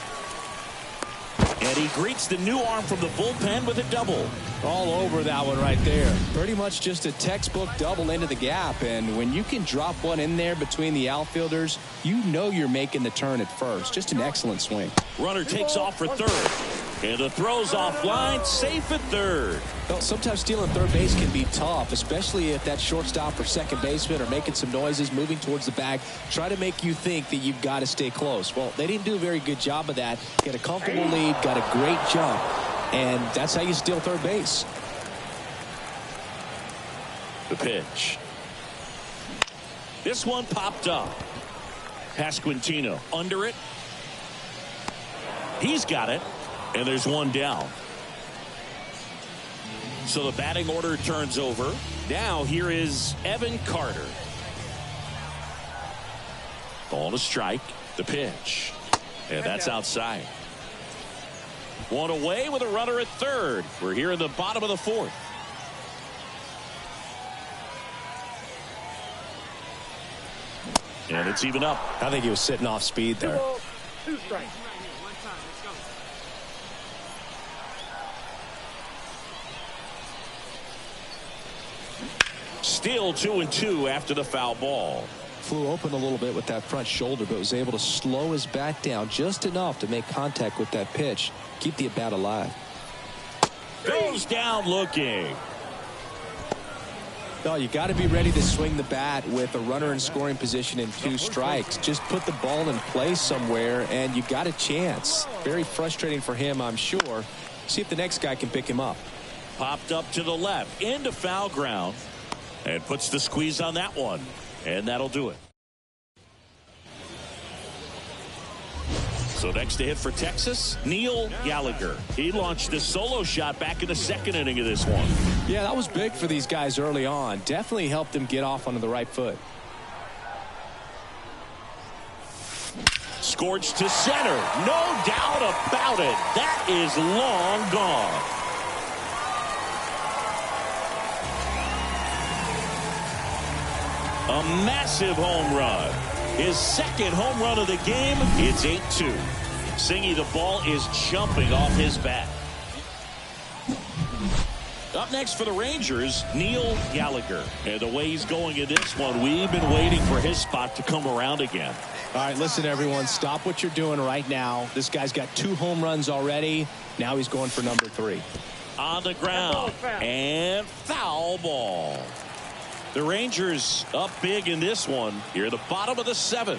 And he greets the new arm from the bullpen with a double. All over that one right there. Pretty much just a textbook double into the gap. And when you can drop one in there between the outfielders, you know you're making the turn at first. Just an excellent swing. Runner takes off for third. And the throw's offline, safe at third. Well, sometimes stealing third base can be tough, especially if that shortstop or second baseman are making some noises, moving towards the bag, try to make you think that you've got to stay close. Well, they didn't do a very good job of that. Get a comfortable lead, got a great jump, and that's how you steal third base. The pitch. This one popped up. Pasquantino under it. He's got it. And there's one down. So the batting order turns over. Now here is Evan Carter. Ball to strike. The pitch. And that's outside. One away with a runner at third. We're here in the bottom of the fourth. And it's even up. I think he was sitting off speed there. 2 strikes. Still 2-2 after the foul ball. Flew open a little bit with that front shoulder, but was able to slow his bat down just enough to make contact with that pitch. Keep the at-bat alive. Goes down looking. No, you got to be ready to swing the bat with a runner in scoring position and 2 strikes. Just put the ball in play somewhere, and you got a chance. Very frustrating for him, I'm sure. See if the next guy can pick him up. Popped up to the left, into foul ground, and puts the squeeze on that one. And that'll do it. So next to hit for Texas, Neil Gallagher. He launched a solo shot back in the second inning of this one. Yeah, that was big for these guys early on. Definitely helped them get off onto the right foot. Scorched to center. No doubt about it. That is long gone. A massive home run. His second home run of the game. It's 8-2. Singy, the ball is jumping off his bat. Up next for the Rangers, Neil Gallagher. And the way he's going in this one, we've been waiting for his spot to come around again. All right, listen, everyone. Stop what you're doing right now. This guy's got 2 home runs already. Now he's going for number 3. On the ground. And foul ball. The Rangers up big in this one. Here at the bottom of the 7th.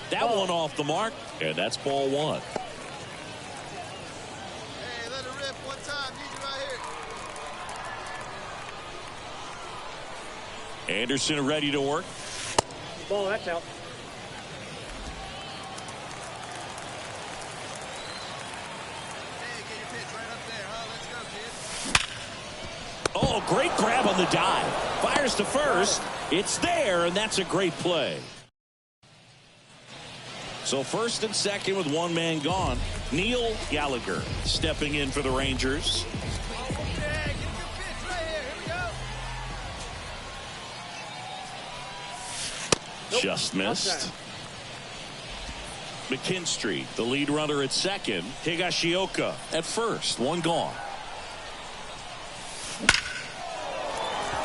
That one off the mark. And that's ball 1. Anderson ready to work. Ball, that's out. Oh, great grab on the dive. Fires to first. It's there, and that's a great play. So first and second with 1 man gone. Neil Gallagher stepping in for the Rangers. Just missed. McKinstry, the lead runner at second. Higashioka at first. 1 gone.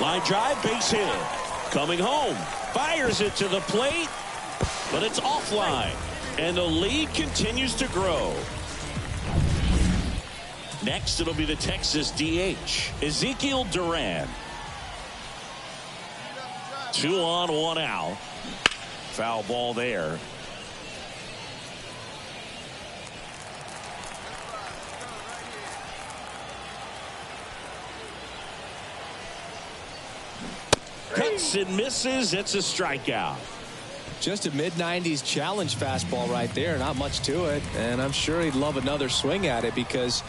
Line drive, base hit. Coming home. Fires it to the plate. But it's offline. And the lead continues to grow. Next, it'll be the Texas DH, Ezekiel Duran. 2 on, 1 out. Foul ball there. Cuts and misses. It's a strikeout. Just a mid-90s challenge fastball right there. Not much to it. And I'm sure he'd love another swing at it because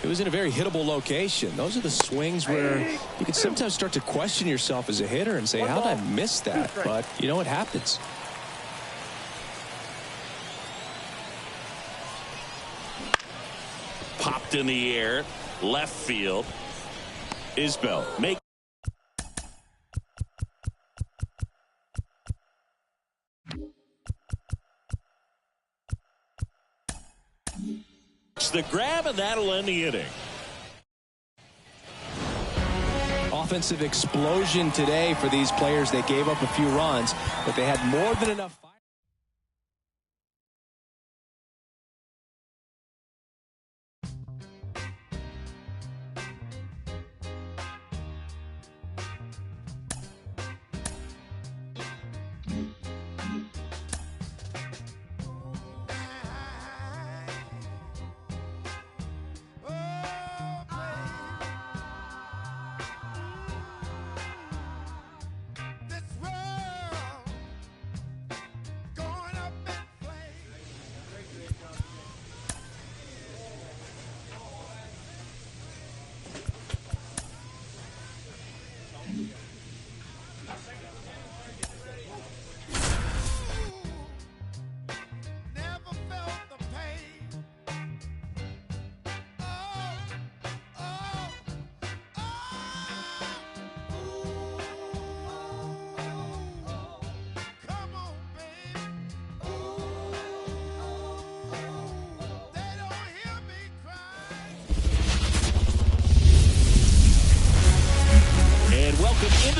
it was in a very hittable location. Those are the swings where you can sometimes start to question yourself as a hitter and say, how did I miss that? But you know what happens. Popped in the air. Left field. Isbell make. The grab, and that'll end the inning. Offensive explosion today for these players. They gave up a few runs, but they had more than enough.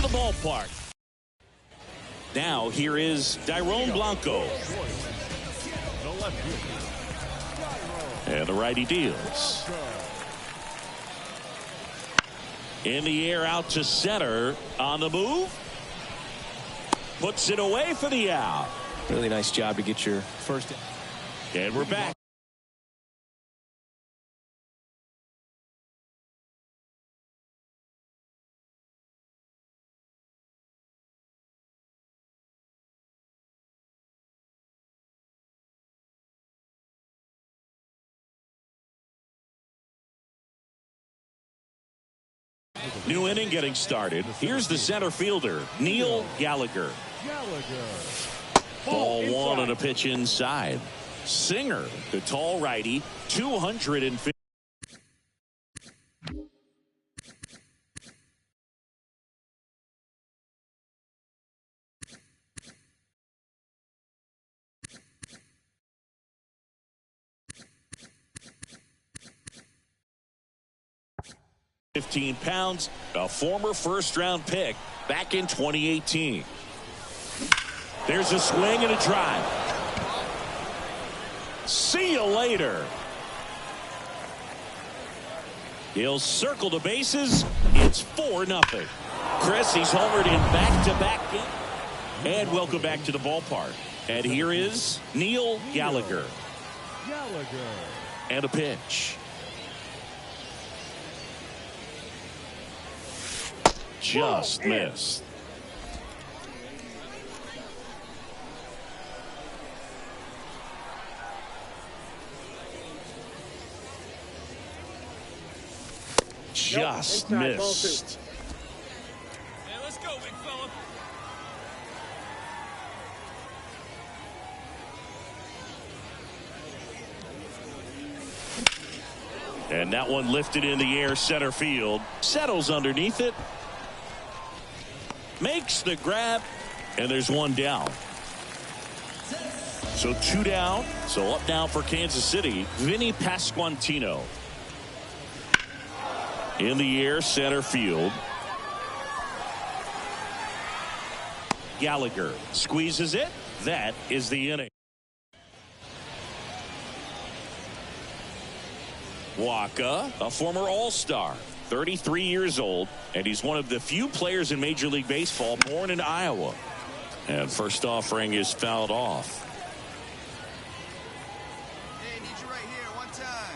ballpark. Now here is Dairon Blanco. And the righty deals. In the air out to center. On the move. Puts it away for the out. Really nice job to get your first. And we're back. New inning getting started. Here's the center fielder, Neil Gallagher. Ball one on a pitch inside. Singer, the tall righty, 250. £15, a former first-round pick back in 2018. There's a swing and a drive. See you later. He'll circle the bases. It's 4-0. Chris, he's homered in back-to-back games. And welcome back to the ballpark. And here is Neil Gallagher. And a pitch. Just missed. Just missed. Hey, let's go, big fella. And that one lifted in the air, center field. Settles underneath it. Makes the grab, and there's one down. So 2 down. So up now for Kansas City, Vinny Pasquantino. In the air, center field. Gallagher squeezes it. That is the inning. Waka, a former All-Star. 33 years old, and he's one of the few players in Major League Baseball born in Iowa. And first offering is fouled off. Hey, need you right here, one time.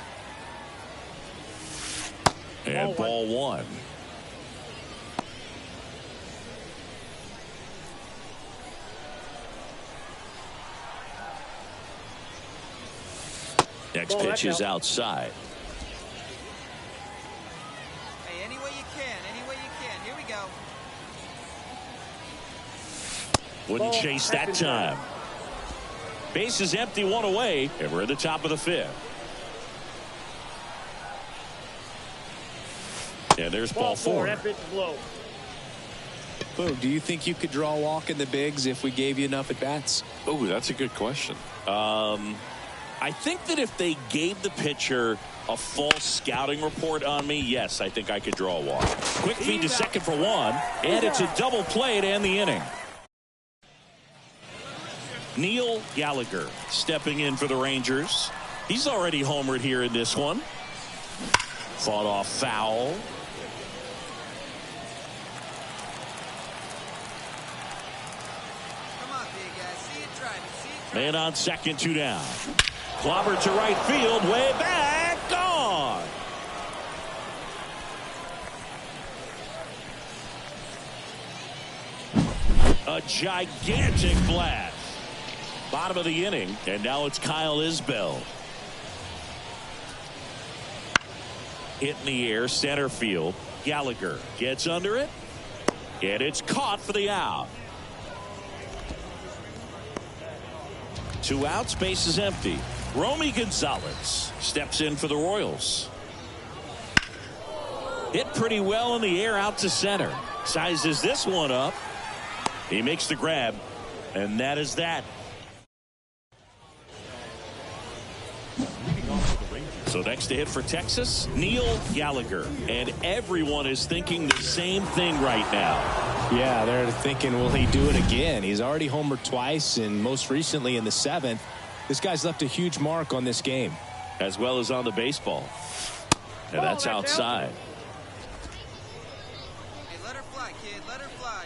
And ball one. Next pitch is outside. Wouldn't chase that time. Base is empty, one away, and we're at the top of the 5th. And there's ball 4. That pitch is low. Boog, do you think you could draw a walk in the bigs if we gave you enough at bats? Oh, that's a good question. I think that if they gave the pitcher a false scouting report on me, yes, I think I could draw a walk. Quick feed to second for one, and it's a double play to end the inning. Neil Gallagher stepping in for the Rangers. He's already homered here in this one. Fought off foul. Come on, big guy. See it driving. Man on second, 2 down. Clobber to right field, way back, gone. A gigantic blast. Bottom of the inning, and now it's Kyle Isbell. Hit in the air, center field. Gallagher gets under it, and it's caught for the out. 2 outs, base is empty. Romy Gonzalez steps in for the Royals. Hit pretty well in the air out to center. Sizes this one up. He makes the grab, and that is that. So next to hit for Texas, Neil Gallagher. And everyone is thinking the same thing right now. Yeah, they're thinking, will he do it again? He's already homered twice, and most recently in the 7th. This guy's left a huge mark on this game. As well as on the baseball. And that's outside. Hey, let her fly, kid. Let her fly.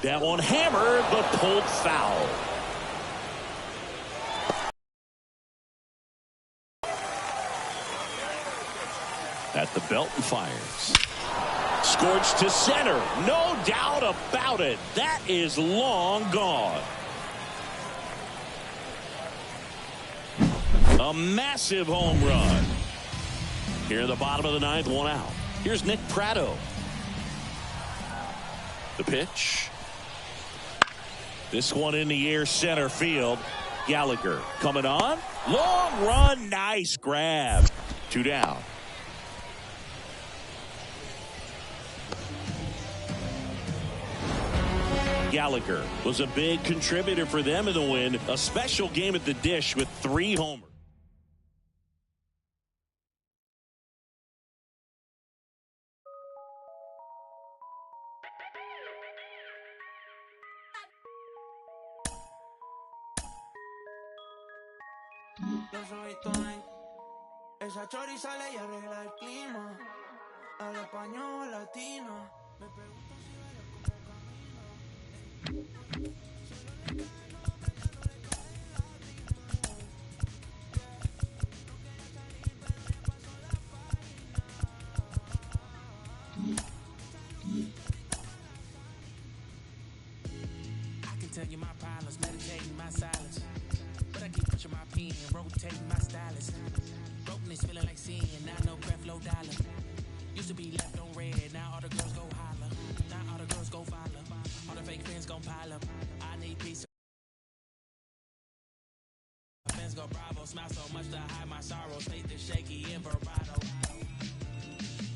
That one hammered, but pulled foul. At the belt and fires. Scorched to center. No doubt about it. That is long gone. A massive home run. Here in the bottom of the 9th, 1 out. Here's Nick Pratto. The pitch. This one in the air, center field. Gallagher coming on. Long run, nice grab. 2 down. Gallagher was a big contributor for them in the win. A special game at the dish with 3 homers. Los ojitos en esa chori sale y arregla el clima. Habla español latino. Me pregunto si baila como camina. I can tell you my problems, meditating my silence. But I keep pushing my pen, rotating my stylus. Broken is feeling like sin, now no breath, low dollar. Used to be left on red, now all the girls go holler. Now all the girls go follow. All the fake fans gon' pile up. I need peace. Fans go bravo, smile so much to hide my sorrow. Faith is shaky in bravado.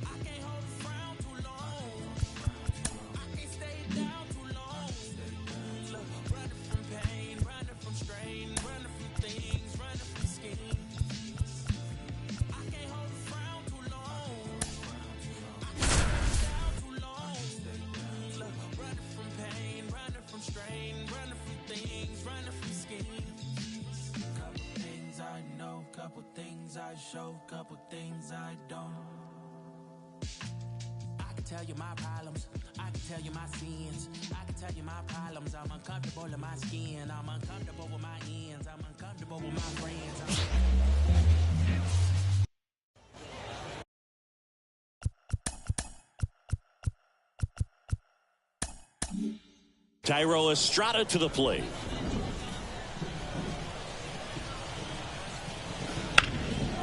I can't hold a frown too long. I can't stay down too long. Look, running from pain, running from strain, running from things, running from schemes. I can't hold a frown too long. I can't stay down too long. Look, running from pain, running from strain, running from things, running from schemes. Couple things I know, couple things I show, couple things I don't. I can tell you my problems, I can tell you my sins, I can tell you my problems. I'm uncomfortable in my skin, I'm uncomfortable with my ends, I'm uncomfortable with my friends. Tyro Estrada to the plate.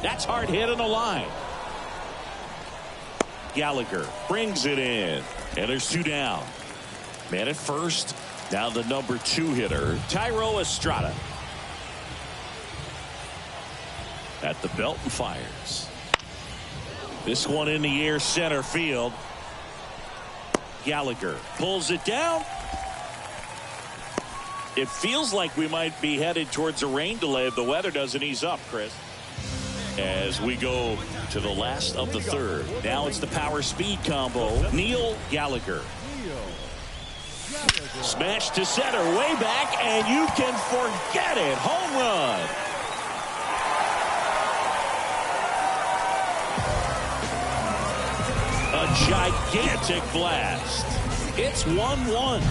That's hard hit on the line. Gallagher brings it in. And there's 2 down. Man at first. Now the number 2 hitter, Tyro Estrada. At the belt and fires. This one in the air, center field. Gallagher pulls it down. It feels like we might be headed towards a rain delay if the weather doesn't ease up, Chris. As we go to the last of the 3rd. Now it's the power speed combo. Neil Gallagher. Smash to center, way back, and you can forget it. Home run. A gigantic blast. It's 1-1.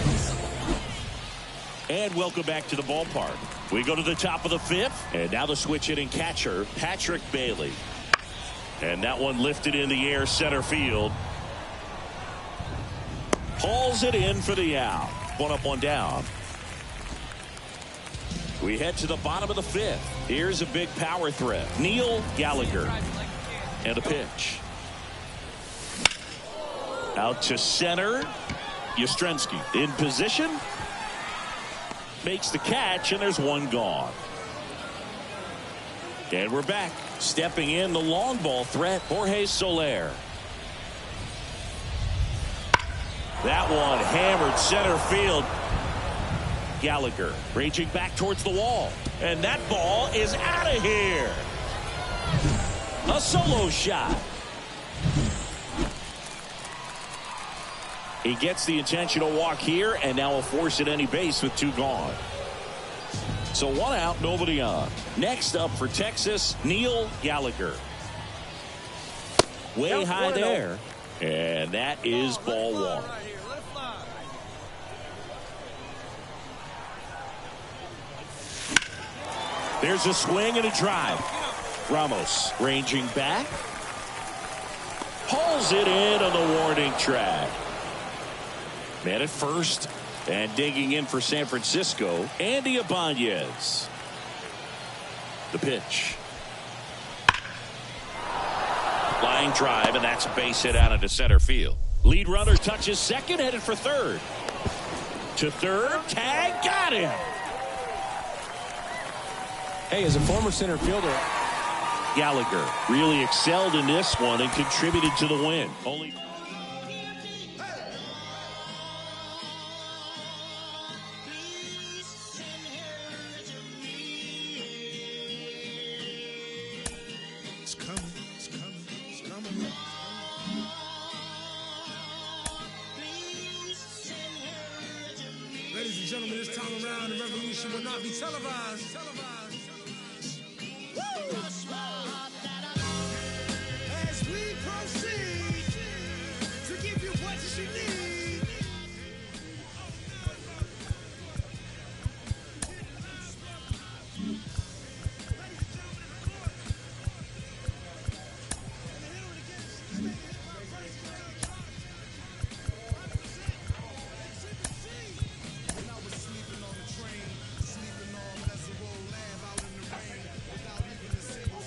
And welcome back to the ballpark. We go to the top of the 5th, and now the switch hitting catcher, Patrick Bailey. And that one lifted in the air, center field. Hauls it in for the out. 1 up, 1 down. We head to the bottom of the 5th. Here's a big power threat. Neil Gallagher. And a pitch. Out to center. Yastrzemski in position. Makes the catch, and there's 1 gone. And we're back. Stepping in the long ball threat, Jorge Soler. That one hammered center field. Gallagher raging back towards the wall. And that ball is out of here. A solo shot. He gets the intentional walk here, and now a force at any base with 2 gone. So 1 out, nobody on. Next up for Texas, Neil Gallagher. Way high there. And that is ball 1. There's a swing and a drive. Ramos ranging back. Hauls it in on the warning track. Man at first. And digging in for San Francisco, Andy Ibanez. The pitch. Line drive, and that's a base hit out into center field. Lead runner touches second, headed for third. To third, tag, got him. Hey, as a former center fielder, Gallagher really excelled in this one and contributed to the win. Only. Ladies and gentlemen, this time around, the revolution will not be televised. As we proceed to give you what you need. Sleeping on the train, sleeping on Mesero Lab out in the rain, without even a single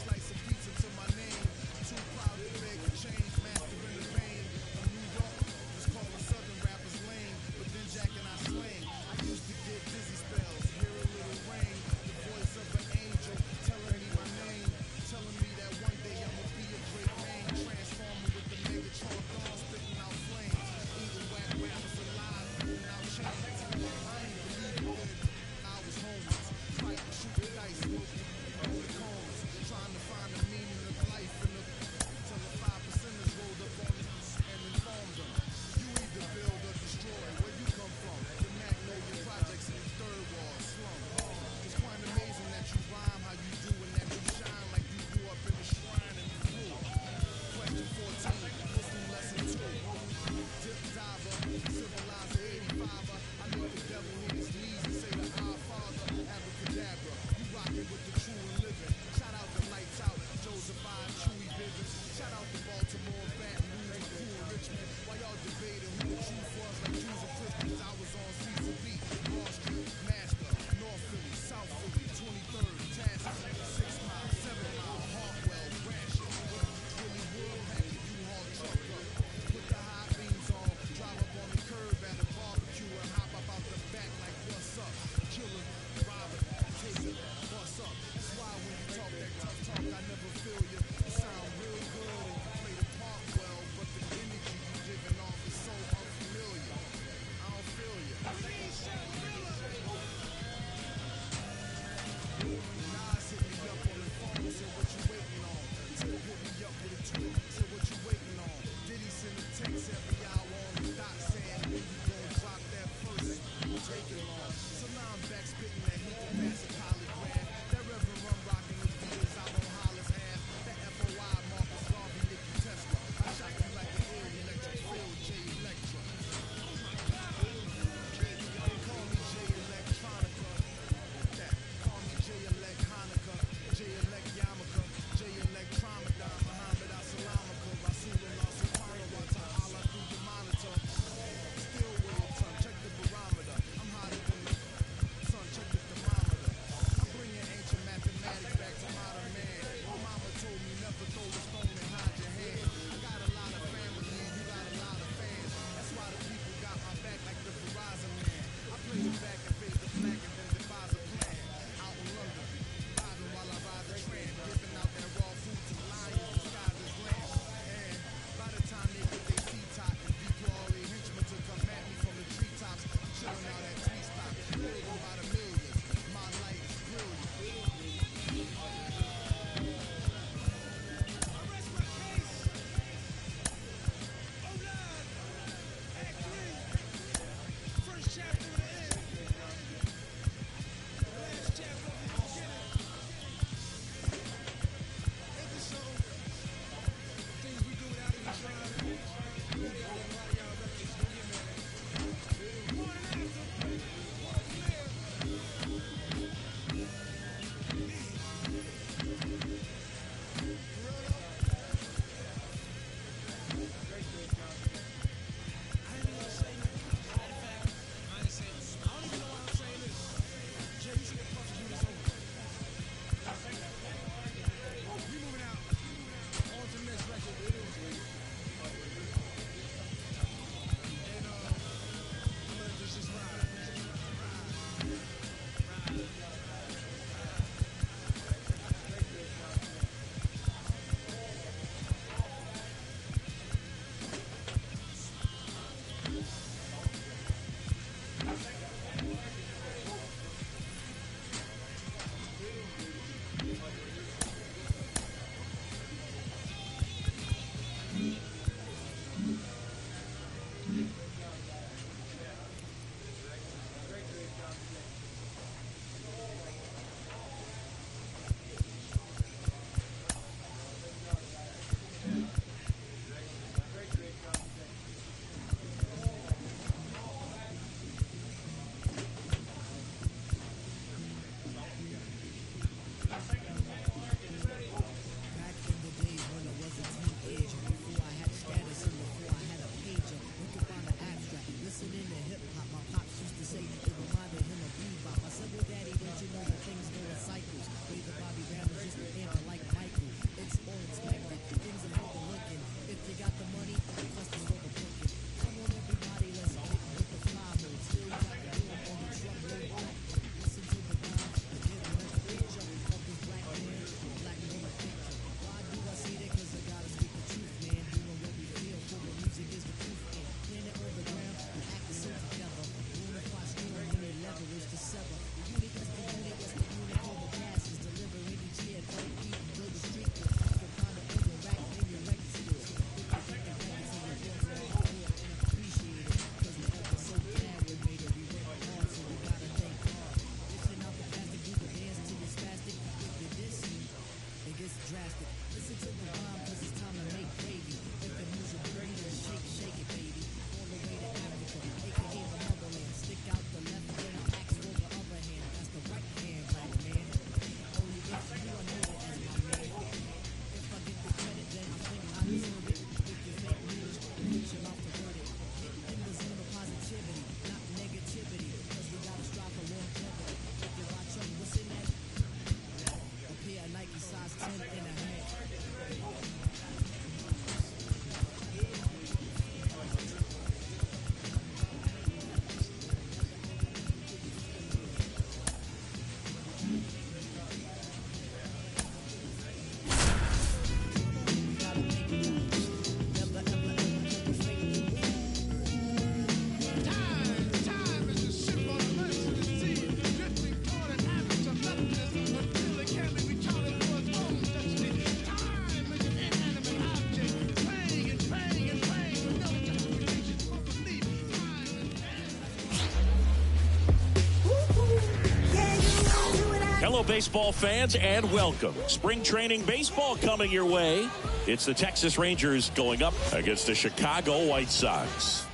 baseball fans, and welcome. Spring training baseball coming your way. It's the Texas Rangers going up against the Chicago White Sox.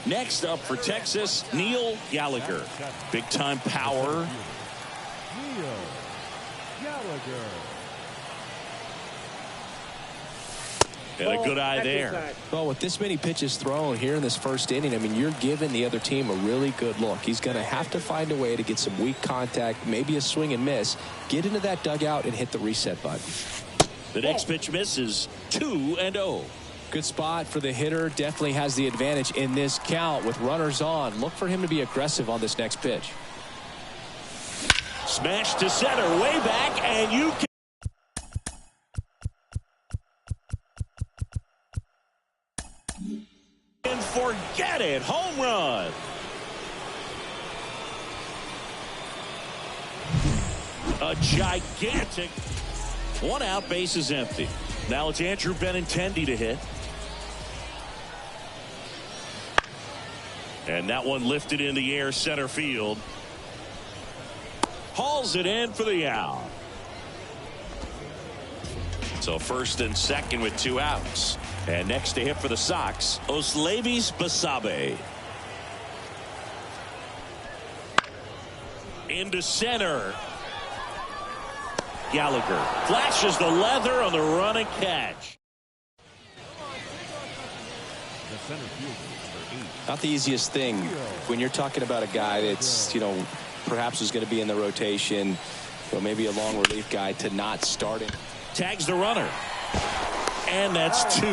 Next up for Texas, Neil Gallagher. Big-time power. Neil Gallagher. And a good eye there. Well, with this many pitches thrown here in this first inning, I mean, you're giving the other team a really good look. He's going to have to find a way to get some weak contact, maybe a swing and miss, get into that dugout and hit the reset button. The next pitch misses, 2-0. Good spot for the hitter. Definitely has the advantage in this count with runners on. Look for him to be aggressive on this next pitch. Smash to center, way back, and you can. And forget it, home run. A gigantic one out, base is empty. Now it's Andrew Benintendi to hit. And that one lifted in the air, center field. Hauls it in for the out. So first and second with 2 outs. And next to hit for the Sox, Oslevis Basabe. Into center. Gallagher flashes the leather on the run and catch. The center fielder, number 8. Not the easiest thing when you're talking about a guy that's, perhaps is going to be in the rotation, maybe a long relief guy, to not start him. Tags the runner. And that's 2. The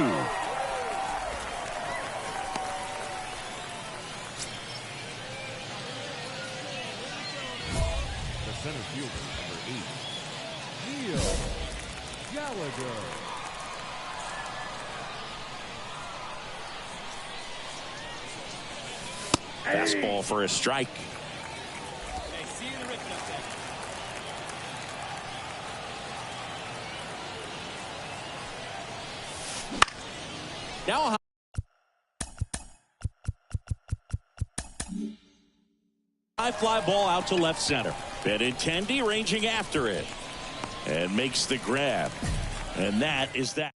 center fielder, number 8. Neil Gallagher. Fastball for a strike. Now high fly ball out to left center. Benintendi ranging after it and makes the grab. And that is that.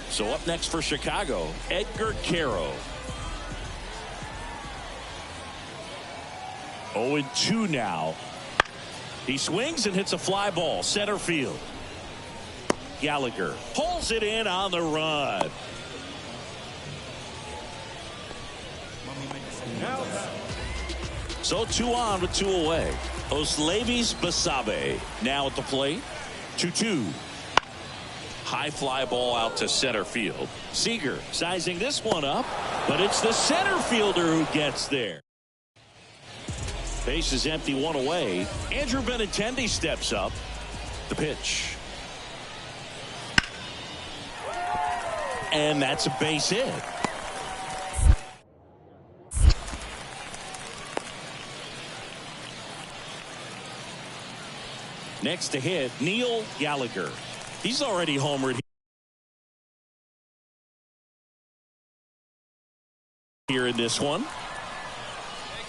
So up next for Chicago, Edgar Caro. 0-2 now. He swings and hits a fly ball, center field. Gallagher pulls it in on the run. So 2 on with 2 away. Oslevis Basabe now at the plate. 2-2. High fly ball out to center field. Seager sizing this one up, but it's the center fielder who gets there. Base is empty, 1 away. Andrew Benintendi steps up. The pitch. And that's a base hit. Next to hit, Neil Gallagher. He's already homered here in this one. Hey,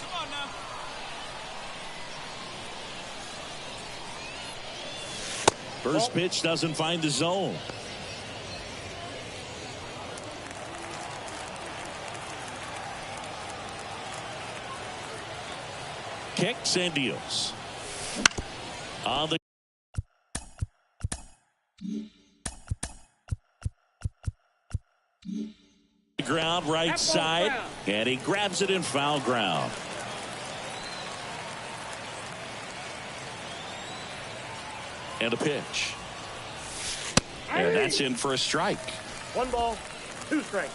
come on now. First pitch doesn't find the zone. Kicks and deals. On the ground, right side, and he grabs it in foul ground. And a pitch. And that's in for a strike. 1 ball, 2 strikes.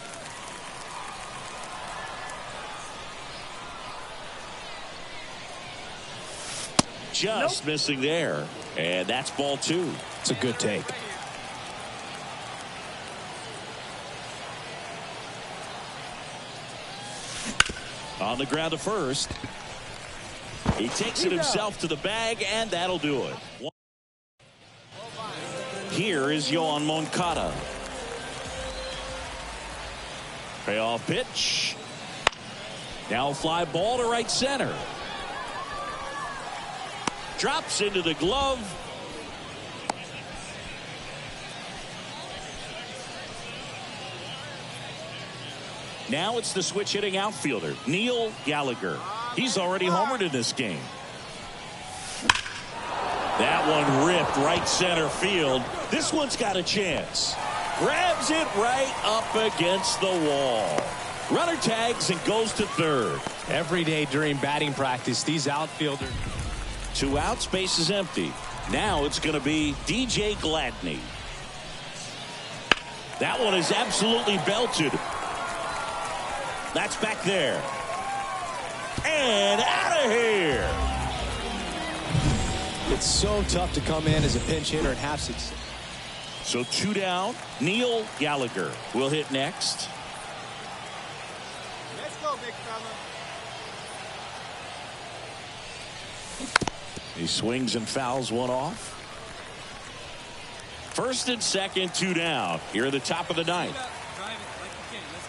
Just missing there. And that's ball 2. It's a good take. On the ground to first. He takes it himself to the bag, and that'll do it. Here is Yoan Moncada. Payoff pitch. Now fly ball to right center. Drops into the glove. Now it's the switch hitting outfielder, Neil Gallagher. He's already homered in this game. That one ripped right center field. This one's got a chance. Grabs it right up against the wall. Runner tags and goes to third. Every day during batting practice, these outfielders. 2 outs, base is empty. Now it's going to be DJ Gladney. That one is absolutely belted. That's back there. And out of here. It's so tough to come in as a pinch hitter and have success. So 2 down. Neil Gallagher will hit next. Let's go, big fella. He swings and fouls one off. First and second, 2 down. Here at the top of the ninth. Drive it like you can. Let's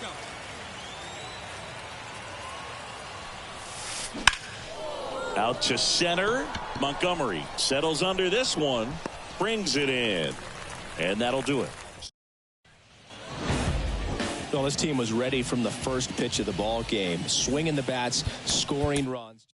go. Out to center. Montgomery settles under this one. Brings it in. And that'll do it. Well, this team was ready from the first pitch of the ball game. Swinging the bats, scoring runs.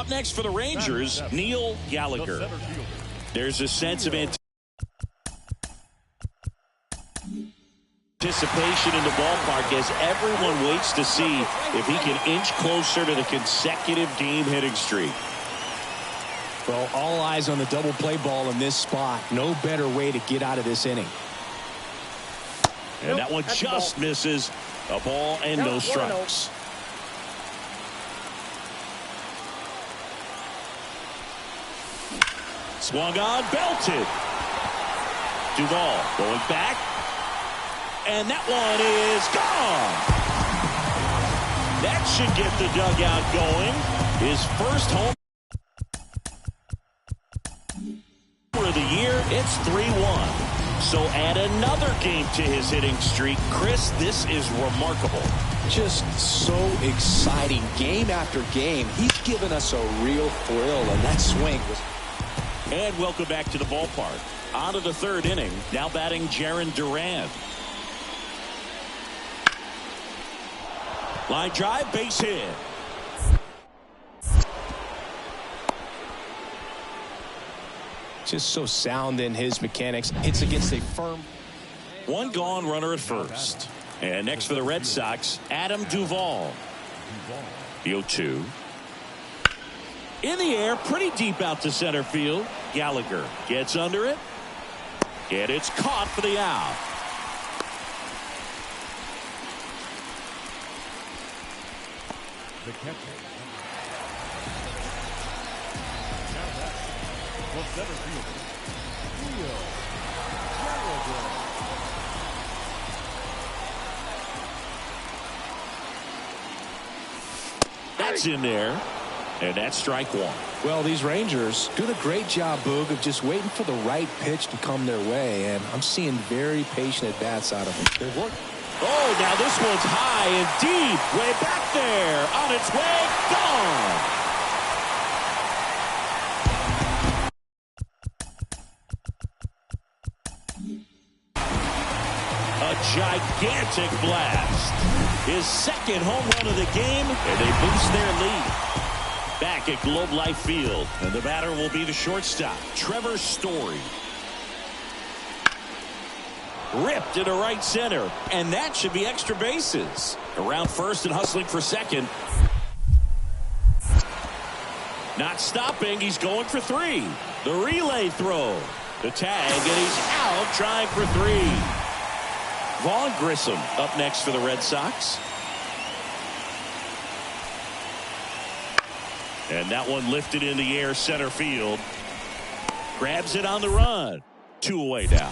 Up next for the Rangers, Neil Gallagher. There's a sense of anticipation in the ballpark as everyone waits to see if he can inch closer to the consecutive game hitting streak. Well, all eyes on the double play ball in this spot. No better way to get out of this inning. And that one just misses. A ball and no strikes. Swung on, belted. Duvall going back. And that one is gone. That should get the dugout going. His first home of the year. It's 3-1. So add another game to his hitting streak. Chris, this is remarkable. Just so exciting. Game after game, he's given us a real thrill, and that swing was... And welcome back to the ballpark. On to the third inning. Now batting Jarren Duran. Line drive, base hit. Just so sound in his mechanics. Hits against a firm. One gone, runner at first. And next for the Red Sox, Adam Duvall. The 0-2. In the air, pretty deep out to center field. Gallagher gets under it. And it's caught for the out. The catcher. The center fielder, Neil Gallagher. That's in there. And that's strike one. Well, these Rangers doing a great job, Boog, of just waiting for the right pitch to come their way. And I'm seeing very patient at-bats out of them. They're working. Oh, now this one's high and deep. Way back there. On its way. Gone. A gigantic blast. His second home run of the game, and they boost their lead. Back at Globe Life Field, and the batter will be the shortstop, Trevor Story. Ripped into right center, and that should be extra bases. Around first and hustling for second. Not stopping, he's going for three. The relay throw. The tag, and he's out trying for three. Vaughn Grissom up next for the Red Sox. And that one lifted in the air center field. Grabs it on the run. 2 away now.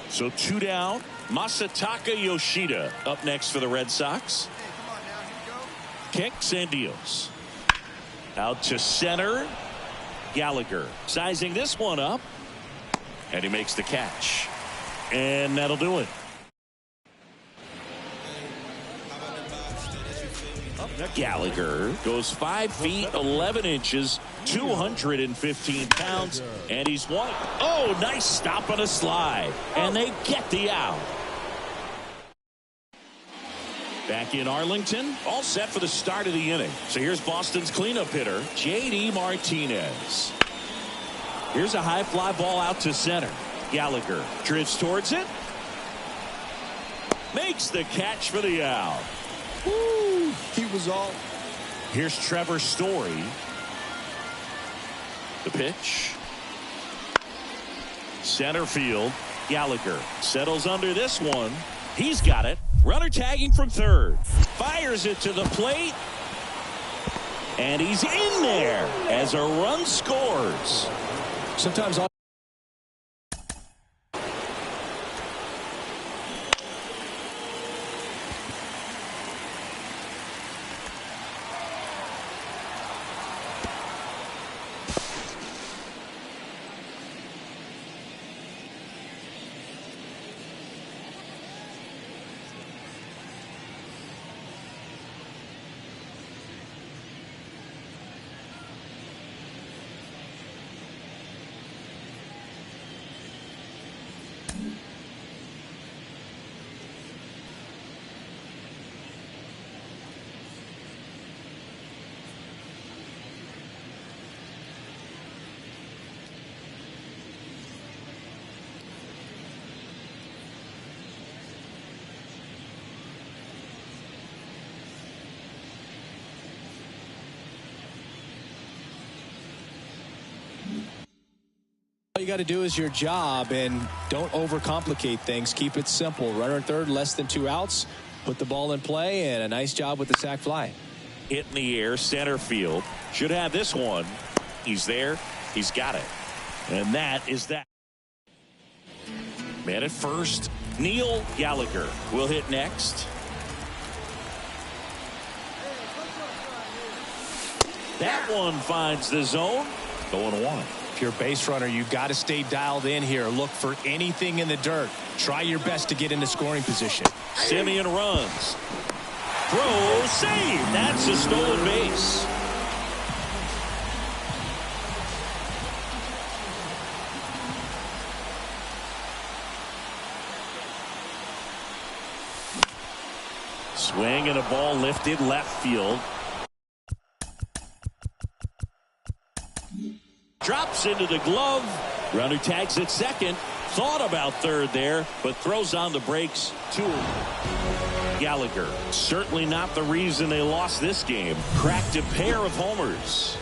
So 2 down. Masataka Yoshida up next for the Red Sox. Kicks and deals. Out to center. Gallagher sizing this one up. And he makes the catch. And that'll do it. Gallagher goes 5 feet 11 inches, 215 pounds, and he's one. Oh, nice stop on a slide, and they get the out. Back in Arlington, all set for the start of the inning. So here's Boston's cleanup hitter, J.D. Martinez. Here's a high fly ball out to center. Gallagher drifts towards it. Makes the catch for the out. Woo, he was all. Here's Trevor Story. The pitch. Center field. Gallagher settles under this one. He's got it. Runner tagging from third. Fires it to the plate. And he's in there as a run scores. Sometimes all you got to do is your job, and don't overcomplicate things. Keep it simple. Runner at third, less than 2 outs. Put the ball in play, and a nice job with the sac fly. Hit in the air, center field. Should have this one. He's there. He's got it. And that is that. Man at first, Neil Gallagher will hit next. That one finds the zone. Going 1. If you're a base runner, you got to stay dialed in here. Look for anything in the dirt. Try your best to get into scoring position. Simeon runs. Throw, save. That's a stolen base. Swing and a ball lifted left field. Drops into the glove. Runner tags at second. Thought about third there, but throws on the brakes to Gallagher. Certainly not the reason they lost this game. Cracked a pair of homers.